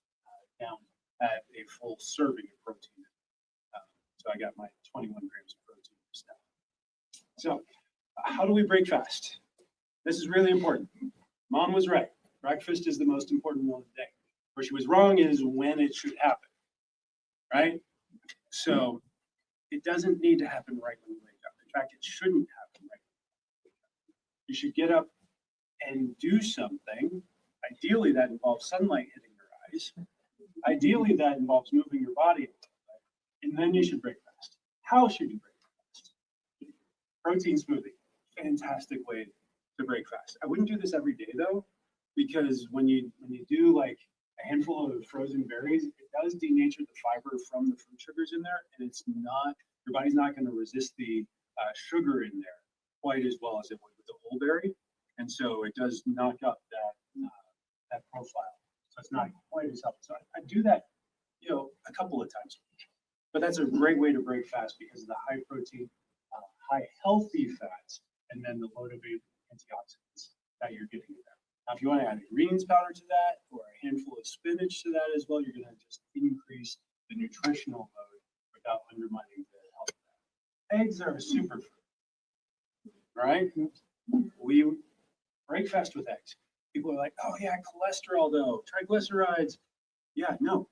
downed had a full serving of protein. So I got my 21 grams of protein just now. So how do we break fast? This is really important. Mom was right. Breakfast is the most important meal of the day. Where she was wrong is when it should happen, right? So it doesn't need to happen right when you wake up. In fact, it shouldn't happen right when you wake up. You should get up and do something. Ideally, that involves sunlight hitting your eyes. Ideally, that involves moving your body a little bit. And then you should break fast. How should you break fast? Protein smoothie, fantastic way to break fast. I wouldn't do this every day though, because when you do like a handful of frozen berries, it does denature the fiber from the fruit sugars in there, and it's not, your body's not going to resist the sugar in there quite as well as it would with the whole berry, and so it does knock up that profile. So it's not quite as helpful. So I do that, a couple of times a week, but that's a great way to break fast because of the high protein, high healthy fats, and then the loaded antioxidants that you're getting in there. Now, if you want to add a greens powder to that or a handful of spinach to that as well, you're going to just increase the nutritional load without undermining the health of that. Eggs are a superfood, right? We break fast with eggs. People are like, oh yeah, cholesterol though, triglycerides. Yeah, no.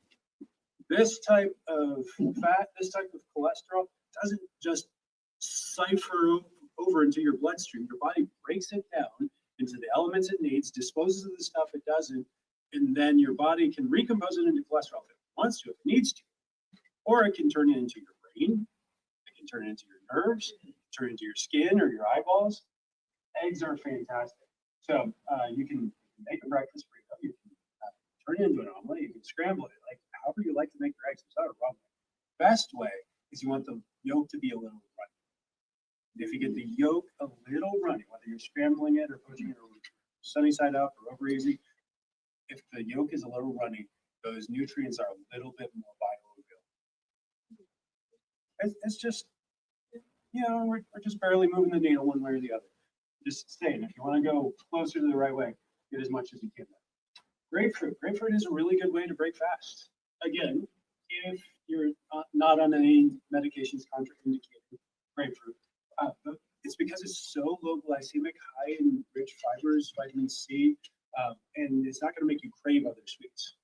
This type of fat, this type of cholesterol doesn't just cipher over into your bloodstream. Your body breaks it down into the elements it needs, disposes of the stuff it doesn't, and then your body can recompose it into cholesterol if it wants to, if it needs to. Or it can turn it into your brain, it can turn it into your nerves, turn it into your skin or your eyeballs. Eggs are fantastic. So you can make a breakfast burrito, you can turn it into an omelet, you can scramble it, like however you like to make your eggs. There's not a wrong way. Best way is you want the yolk to be a
scrambling it or pushing it sunny side up or over easy, if the yolk is a little runny, those nutrients are a little bit more bioavailable. It's just, we're just barely moving the needle one way or the other. Just saying, if you want to go closer to the right way, get as much as you can. Grapefruit. Grapefruit is a really good way to break fast. Again, if you're not on any medications contraindicated, grapefruit. But it's because it's so low glycemic, high in rich fibers, vitamin C, and it's not going to make you crave other sweets.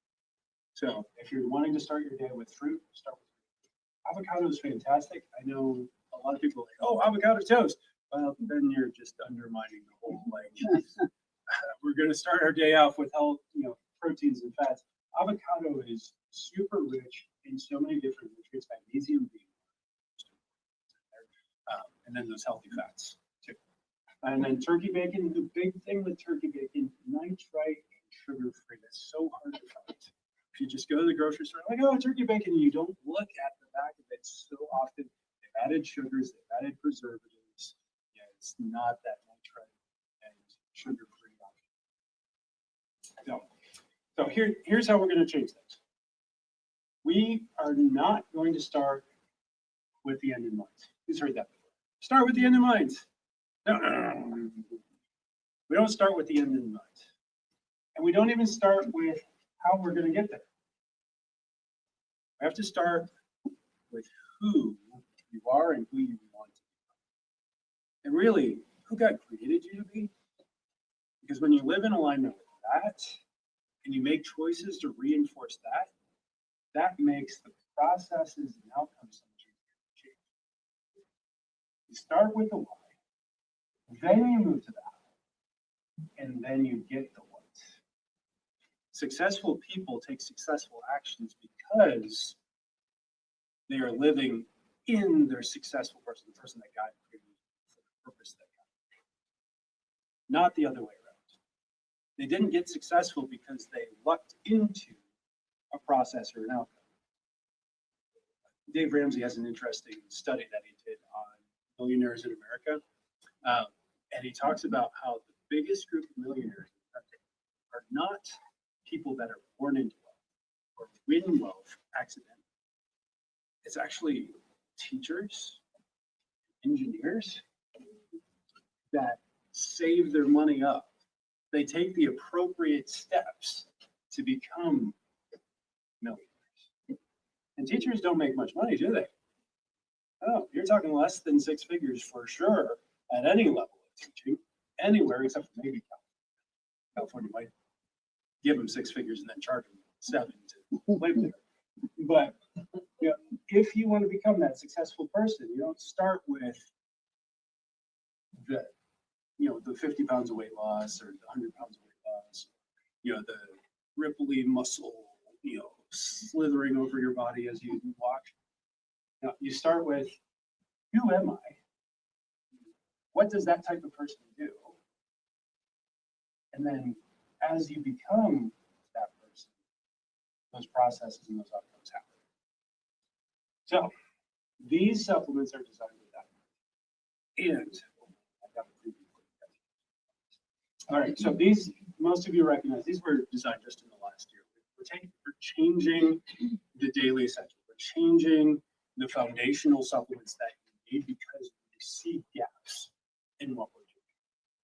So if you're wanting to start your day with fruit, start with fruit. Avocado is fantastic. I know a lot of people are like, oh, avocado toast. Well, then you're just undermining the whole, we're going to start our day off with health, proteins and fats. Avocado is super rich in so many different nutrients, magnesium being and then those healthy fats too. And then turkey bacon, the big thing with turkey bacon, nitrite and sugar-free. That's so hard to find. If you just go to the grocery store, like, oh, turkey bacon, and you don't look at the back of it so often. They've added sugars, they've added preservatives. Yeah, it's not that nitrite and sugar-free option. So here's how we're going to change things. We are not going to start with the end in mind. Who's heard that before? Start with the end in mind. No. We don't start with the end in mind. And we don't even start with how we're going to get there. We have to start with who you are and who you want to be. And really, who God created you to be. Because when you live in alignment with that, and you make choices to reinforce that, that makes the processes and outcomes so much easier to change. You start with the why, then you move to the how, and then you get the what. Successful people take successful actions because they are living in their successful person, the person that God created for the purpose that God created. Not the other way around. They didn't get successful because they lucked into a process or an outcome. Dave Ramsey has an interesting study that he did on millionaires in America. And he talks about how the biggest group of millionaires in America are not people that are born into wealth or win wealth accidentally. It's actually teachers, engineers that save their money up. They take the appropriate steps to become millionaires. And teachers don't make much money, do they? Oh, you're talking less than six figures for sure at any level of teaching, anywhere except for maybe California. California might give them six figures and then charge them 7 to live there. But if you want to become that successful person, you don't start with the 50 pounds of weight loss or the 100 pounds of weight loss, the ripply muscle, slithering over your body as you walk. Now, you start with, who am I? What does that type of person do? And then as you become that person, those processes and those outcomes happen. So these supplements are designed with that. And I've got a preview for you guys. All right, so these, most of you recognize, these were designed just in the last year. We're changing the daily essentials. We're changing the foundational supplements that you need because we see gaps in what we're doing.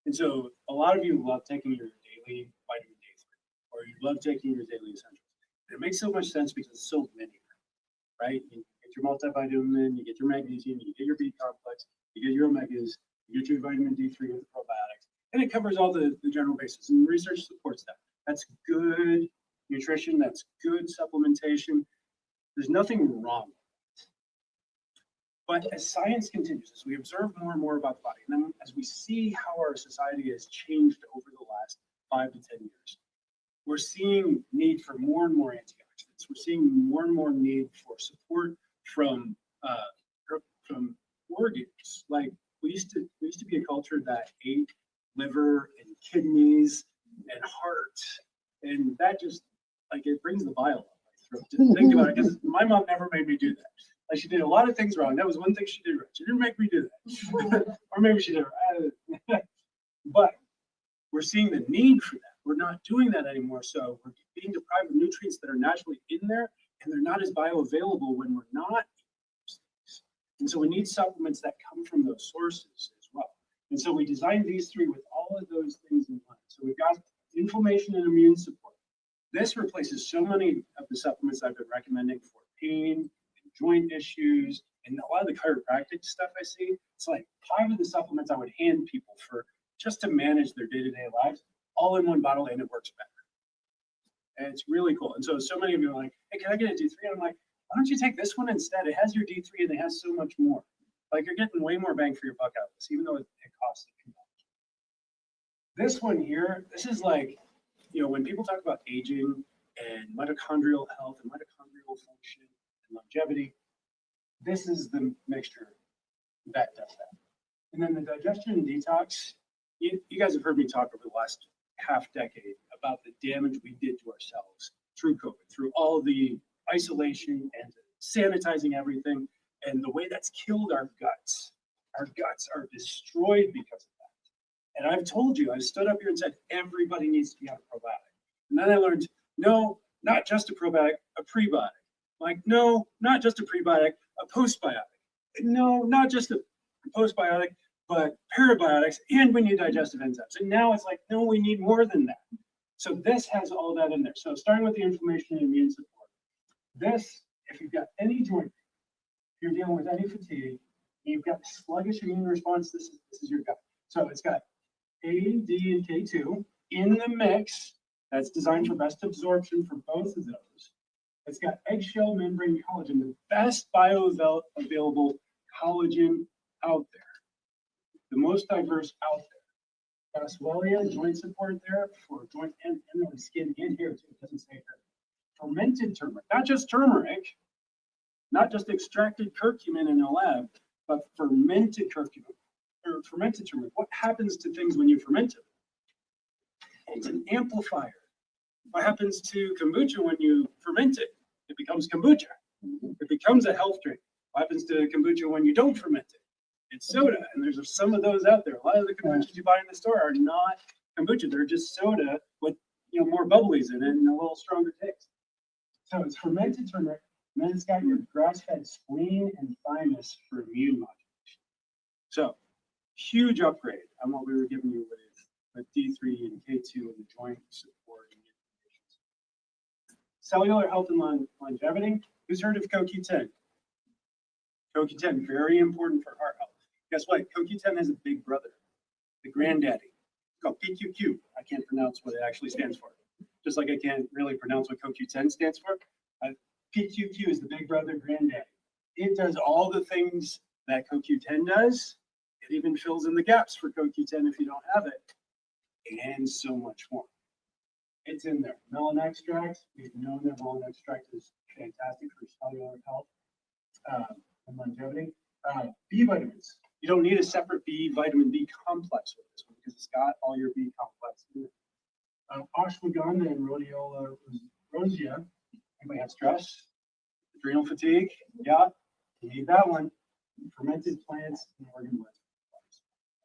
And so a lot of you love taking your daily vitamin D3, or you love taking your daily essentials. And it makes so much sense because it's so linear, right? You get your multivitamin, you get your magnesium, you get your B complex, you get your omegas, you get your vitamin D3 with the probiotics, and it covers all the general bases. And research supports that. That's good nutrition, that's good supplementation. There's nothing wrong with it. But as science continues, as we observe more and more about the body, and then as we see how our society has changed over the last 5 to 10 years, we're seeing need for more and more antioxidants. We're seeing more and more need for support from organs. Like we used to be a culture that ate liver and kidneys and heart, and that just it brings the bile up my throat. Just think about it, because my mom never made me do that. Like she did a lot of things wrong. That was one thing she did right. She didn't make me do that. Or maybe she did.
But we're seeing the need for that. We're not doing that anymore. So we're being deprived of nutrients that are naturally in there, and they're not as bioavailable when we're not eating those things. And so we need supplements that come from those sources as well. And so we designed these three with all of those things in mind. So we've got inflammation and immune support. This replaces so many of the supplements I've been recommending for pain and joint issues and a lot of the chiropractic stuff I see. It's like 5 of the supplements I would hand people for just to manage their day-to-day lives, all in one bottle, and it works better. And it's really cool. And so many of you are like, hey, can I get a D3? And I'm like, why don't you take this one instead? It has your D3 and it has so much more. Like you're getting way more bang for your buck out of this, even though it costs a few dollars. This one here, this is like, when people talk about aging and mitochondrial health and mitochondrial function and longevity, this is the mixture that does that. And then the digestion detox, you guys have heard me talk over the last half decade about the damage we did to ourselves through COVID, through all the isolation and sanitizing everything, and the way that's killed our guts. Our guts are destroyed because of that. And I've told you, I've stood up here and said, everybody needs to be on a probiotic. And then I learned, no, not just a probiotic, a prebiotic. Like, no, not just a prebiotic, a postbiotic. No, not just a postbiotic, but parabiotics, and we need digestive enzymes. And now it's like, no, we need more than that. So this has all that in there. So starting with the inflammation and immune support. This, if you've got any joint, if you're dealing with any fatigue, you've got sluggish immune response, this is your gut. So it's got A, D, and K2 in the mix. That's designed for best absorption for both of those. It's got eggshell membrane collagen, the best bioavailable collagen out there. The most diverse out there. Boswellia joint support there for joint and the skin in here too. It doesn't say here. Fermented turmeric, not just turmeric, not just extracted curcumin in a lab, but fermented curcumin or fermented turmeric. What happens to things when you ferment it? It's an amplifier. What happens to kombucha when you ferment it? It becomes kombucha. It becomes a health drink. What happens to kombucha when you don't ferment it? It's soda, and there's some of those out there. A lot of the kombuchas you buy in the store are not kombucha; they're just soda with more bubblies in it and a little stronger taste. So it's fermented turmeric, and then it's got your grass-fed spleen and thymus for immune modulation. So huge upgrade on what we were giving you with D3 and K2 and the joint support and inflammation. Cellular health and longevity. Who's heard of CoQ10? CoQ10, very important for heart health. Guess what? CoQ10 has a big brother, the granddaddy. It's called PQQ. I can't pronounce what it actually stands for. Just like I can't really pronounce what CoQ10 stands for. PQQ is the big brother granddaddy. It does all the things that CoQ10 does. It even fills in the gaps for CoQ10 if you don't have it, and so much more. It's in there. Melon extract. We've known that melon extract is fantastic for cellular health and longevity. B vitamins. You don't need a separate vitamin B complex with this one because it's got all your B complex in it. Ashwagandha and rhodiola rosea. Anybody have stress? Adrenal fatigue? Yeah, you need that one. Fermented plants and organ blends.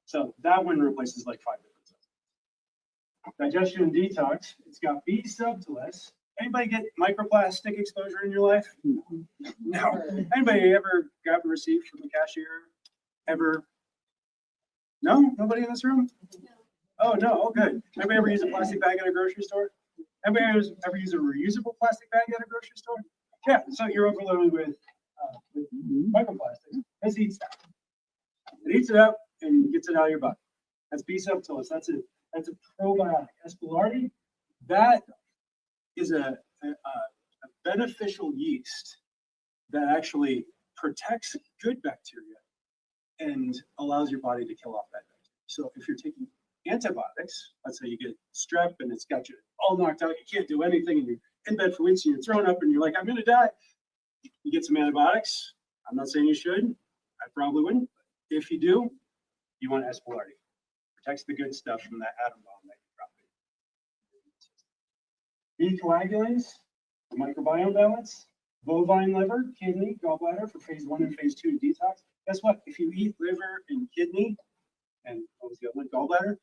So that one replaces like 5 different stuff. Digestion and detox. It's got B subtilis. Anybody get microplastic exposure in your life? No. Anybody ever got a receipt from the cashier? Ever? No? Nobody in this room? Oh, no. Oh, good. Anybody ever use a plastic bag at a grocery store? Anybody ever use a reusable plastic bag at a grocery store? Yeah. So you're overloaded with microplastics. This eats that. It eats it up and gets it out of your body. That's B subtilis. That's a probiotic. Aspergillosis. That is a beneficial yeast that actually protects good bacteria and allows your body to kill off bad bacteria. So if you're taking antibiotics, let's say you get strep and it's got you all knocked out, you can't do anything, and you're in bed for weeks and you're thrown up and you're like, I'm going to die. You get some antibiotics. I'm not saying you should. I probably wouldn't. But if you do, you want Aspergillosis. Protects the good stuff from that atom bomb that you drop in. B-coagulants, microbiome balance, bovine liver, kidney, gallbladder for phase 1 and phase 2 detox. Guess what? If you eat liver and kidney, and what was the other one, gallbladder,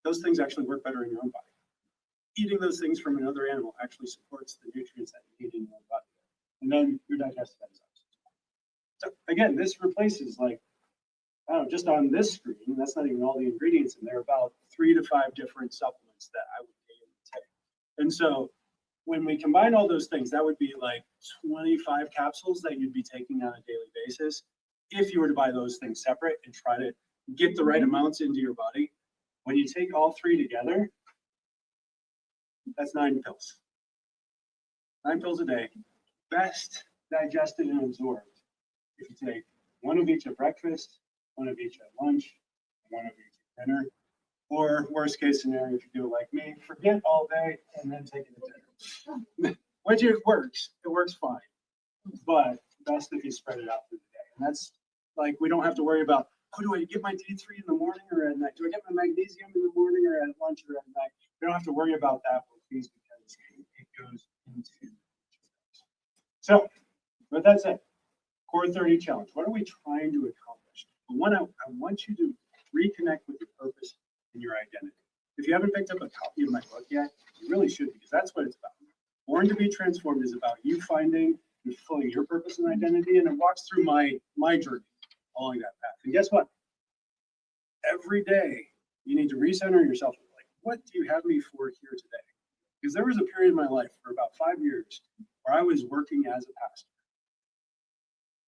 those things actually work better in your own body. Eating those things from another animal actually supports the nutrients that you need in your own body. And then your digestive enzymes. So again, this replaces like, I don't know, just on this screen, that's not even all the ingredients in there, about 3 to 5 different supplements that I would take. And so when we combine all those things, that would be like 25 capsules that you'd be taking on a daily basis if you were to buy those things separate and try to get the right amounts into your body. When you take all 3 together, that's 9 pills. 9 pills a day, best digested and absorbed if you take 1 of each at breakfast, 1 of each at lunch, 1 of each at dinner, or worst case scenario, if you do it like me, forget all day and then take it at dinner. Which it works fine, but best if you spread it out through the day. And that's like, we don't have to worry about, oh, do I get my D3 in the morning or at night? Do I get my magnesium in the morning or at lunch or at night? We don't have to worry about that with these because it goes into. So with that said, Core 30 challenge. What are we trying to accomplish? One, I want you to reconnect with your purpose and your identity. If you haven't picked up a copy of my book yet, you really should, because that's what it's about. Born to be Transformed is about you finding and fulfilling your purpose and identity, and it walks through my journey along that path. And guess what? Every day you need to recenter yourself. Like, what do you have me for here today? Because there was a period in my life for about 5 years where I was working as a pastor.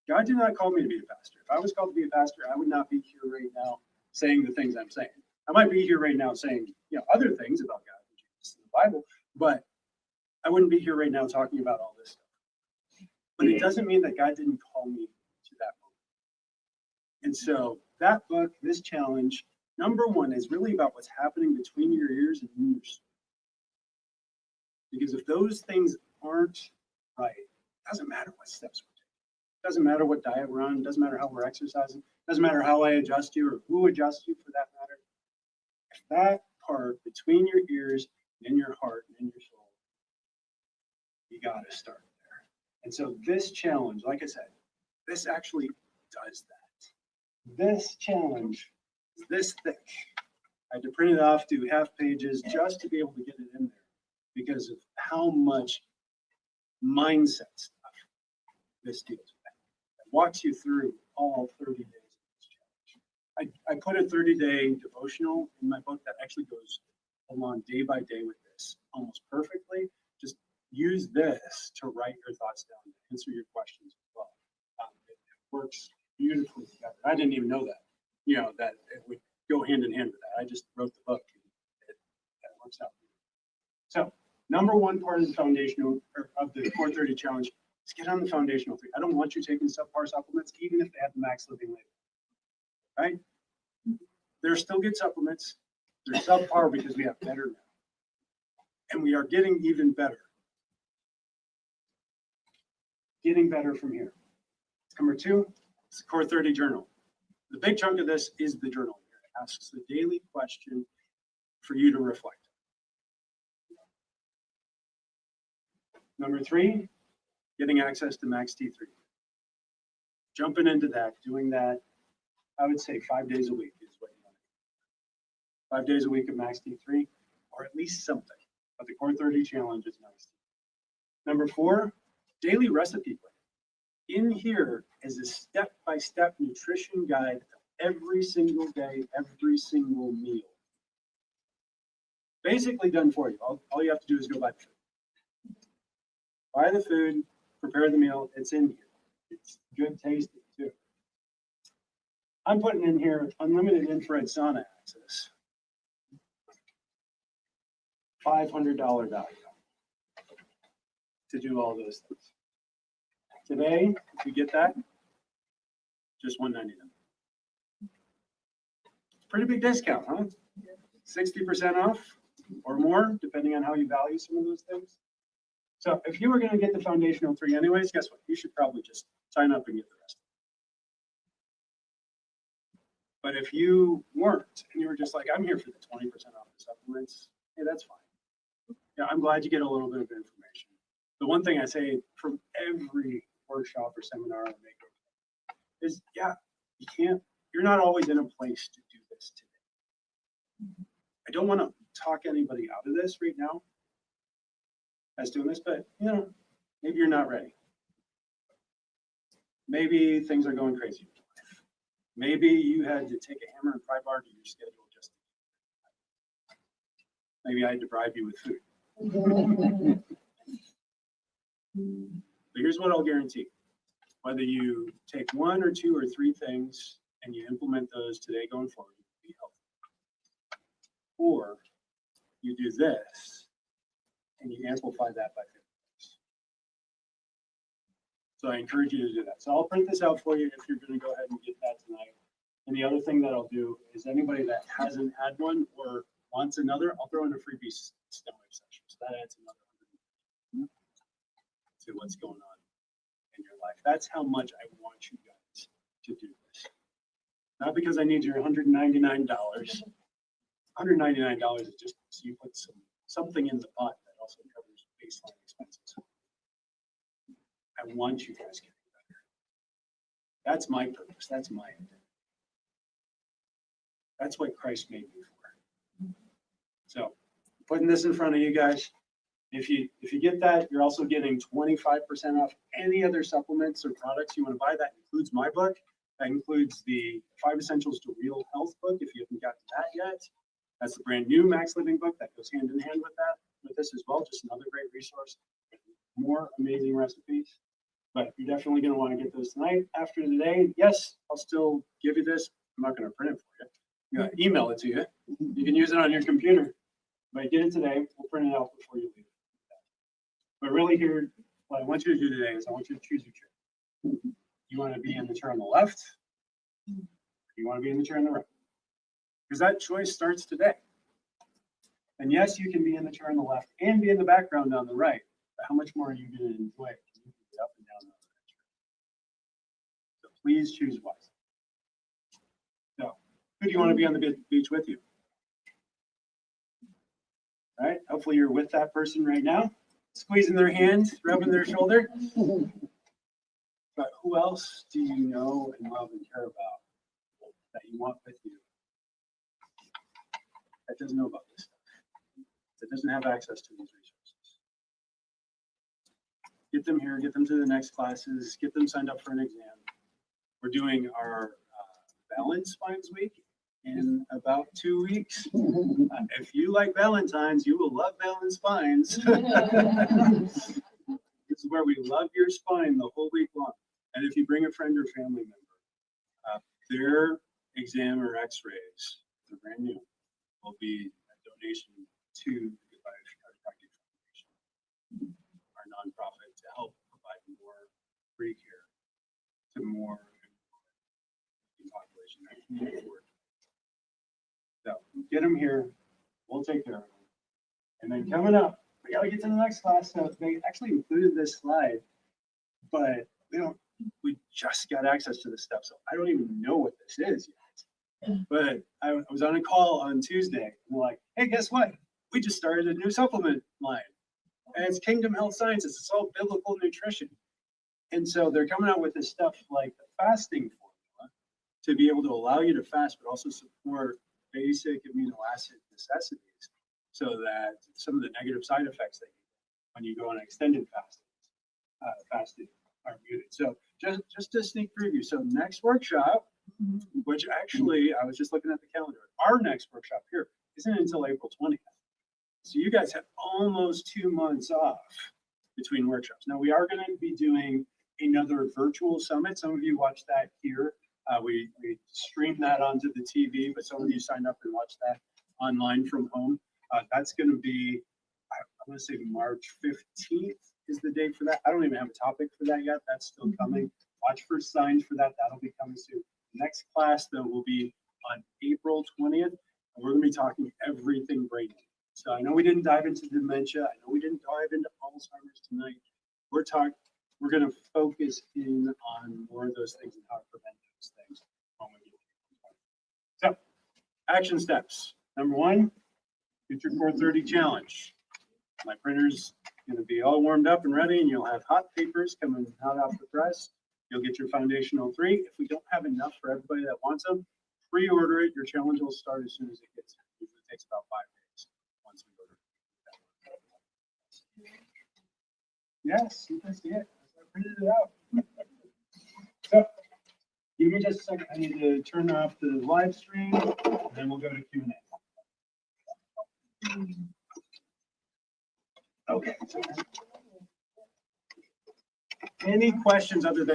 God did not call me to be a pastor. If I was called to be a pastor, I would not be here right now saying the things I'm saying. I might be here right now saying, other things about God and Jesus in the Bible, but I wouldn't be here right now talking about all this stuff. But it doesn't mean that God didn't call me to that moment. And so that book, this challenge, number 1 is really about what's happening between your ears and your soul. Because if those things aren't right, it doesn't matter what steps we're taking. It doesn't matter what diet we're on. It doesn't matter how we're exercising. It doesn't matter how I adjust you or who adjusts you for that matter. If that part between your ears and in your heart and in your soul, you got to start there. And so this challenge, like I said, this actually does that. This challenge is this thick. I had to print it off to half pages just to be able to get it in there because of how much mindset stuff this deals with. It walks you through all 30 days of this challenge. I put a 30-day devotional in my book that actually goes along day by day with this almost perfectly. Just use this to write your thoughts down and answer your questions as well. It works beautifully together. I didn't even know that, that it would go hand in hand with that. I just wrote the book and it works out. So number 1 part of the foundational or of the Core 30 challenge is get on the foundational 3. I don't want you taking subpar supplements, even if they have the Max Living label. Right? They're still good supplements. They're subpar because we have better now. And we are getting even better. Getting better from here. Number 2, it's the Core 30 journal. The big chunk of this is the journal. It asks the daily question for you to reflect. Number 3, getting access to Max T3. Jumping into that, doing that, I would say 5 days a week is what you want to do. 5 days a week of Max T3, or at least something. But the Core 30 challenge is Max T3. Number 4, daily recipe plan. In here is a step-by-step nutrition guide of every single day, every single meal. Basically done for you. All you have to do is go buy the food. Buy the food, prepare the meal. It's in here. It's good tasting too. I'm putting in here unlimited infrared sauna access. $500 value to do all those things. Today, if you get that, just $199. Pretty big discount, huh? 60% off or more, depending on how you value some of those things. So if you were going to get the foundational 3 anyways, guess what? You should probably just sign up and get the rest. But if you weren't and you were just like, I'm here for the 20% off the supplements, hey, that's fine. Yeah, I'm glad you get a little bit of information. The one thing I say from every workshop or seminar I make is, you're not always in a place to do this today.
I don't want to talk anybody out of this right now as doing this, but you know, maybe you're not ready. Maybe things are going crazy in your life. Maybe you had to take a hammer and pry bar to your schedule just. Maybe I had to bribe you with food. But here's what I'll guarantee. Whether you take one or two or three things and you implement those today going forward, you'll be healthy. Or you do this and you amplify that by 50. So I encourage you to do that. So I'll print this out for you if you're going to go ahead and get that tonight. And the other thing that I'll do is anybody that hasn't had one or wants another, I'll throw in a freebie STEM wave session. So that adds another 100 to what's going on in your life. That's how much I want you guys to do this. Not because I need your $199. $199 is just so you put something in the pot that also covers baseline expenses. I want you guys getting better. That's my purpose. That's my intent. That's what Christ made me for. So putting this in front of you guys. If you get that, you're also getting 25% off any other supplements or products you want to buy. That includes my book. That includes the 5 Essentials to Real Health book, if you haven't gotten that yet. That's the brand new Max Living book that goes hand in hand with that, with this as well. Just another great resource. More amazing recipes. But you're definitely going to want to get those tonight. After today, yes, I'll still give you this. I'm not going to print it for you. I'm going to email it to you. You can use it on your computer. But get it today. We'll print it out before you leave. But really here, what I want you to do today is I want you to choose your chair. You want to be in the chair on the left? You want to be in the chair on the right? Because that choice starts today. And yes, you can be in the chair on the left and be in the background on the right. But how much more are you going to enjoy it? You can get up and down on that chair. So please choose wisely. So who do you want to be on the beach with you? All right, hopefully you're with that person right now. Squeezing their hand, rubbing their shoulder. But who else do you know and love and care about that you want with you that doesn't know about this stuff, that doesn't have access to these resources? Get them here, get them to the next classes, get them signed up for an exam. We're doing our Balance Spines Week in about 2 weeks. If you like Valentine's, you will love Balance Spines. This is where we love your spine the whole week long. And if you bring a friend or family member, their exam or x-rays, they're brand new, will be a donation to the Goodbye Chiropractic Foundation, our nonprofit, to help provide more free care to more population that can afford. So get them here, we'll take care of them. And then coming up, we gotta get to the next class. So they actually included this slide, but we just got access to this stuff. So I don't even know what this is yet. But I was on a call on Tuesday and they're like, hey, guess what? We just started a new supplement line. And it's Kingdom Health Sciences. It's all biblical nutrition. And so they're coming out with this stuff like the fasting formula to be able to allow you to fast, but also support basic amino acid necessities so that some of the negative side effects that you get when you go on extended fasting are muted. So just a sneak preview. So next workshop, which actually I was just looking at the calendar, our next workshop here isn't until April 20th. So you guys have almost 2 months off between workshops. Now we are going to be doing another virtual summit. Some of you watched that here. We streamed that onto the TV, but some of you signed up and watched that online from home. That's going to be, I want to say March 15th is the date for that. I don't even have a topic for that yet. That's still coming. Watch for signs for that. That'll be coming soon. Next class, though, will be on April 20th. And we're going to be talking everything brain. So I know we didn't dive into dementia. I know we didn't dive into Alzheimer's tonight. We're going to focus in on more of those things and how to prevent those things when we get to 20. So action steps. Number 1, get your 4:30 challenge. My printer's going to be all warmed up and ready, and you'll have hot papers coming hot off the press. You'll get your foundational 3. If we don't have enough for everybody that wants them, pre-order it. Your challenge will start as soon as it gets here. It usually takes about 5 days once we order. Yes, you can see it. I printed it out. So, give me just a second. I need to turn off the live stream, and then we'll go to Q&A. Okay. Any questions other than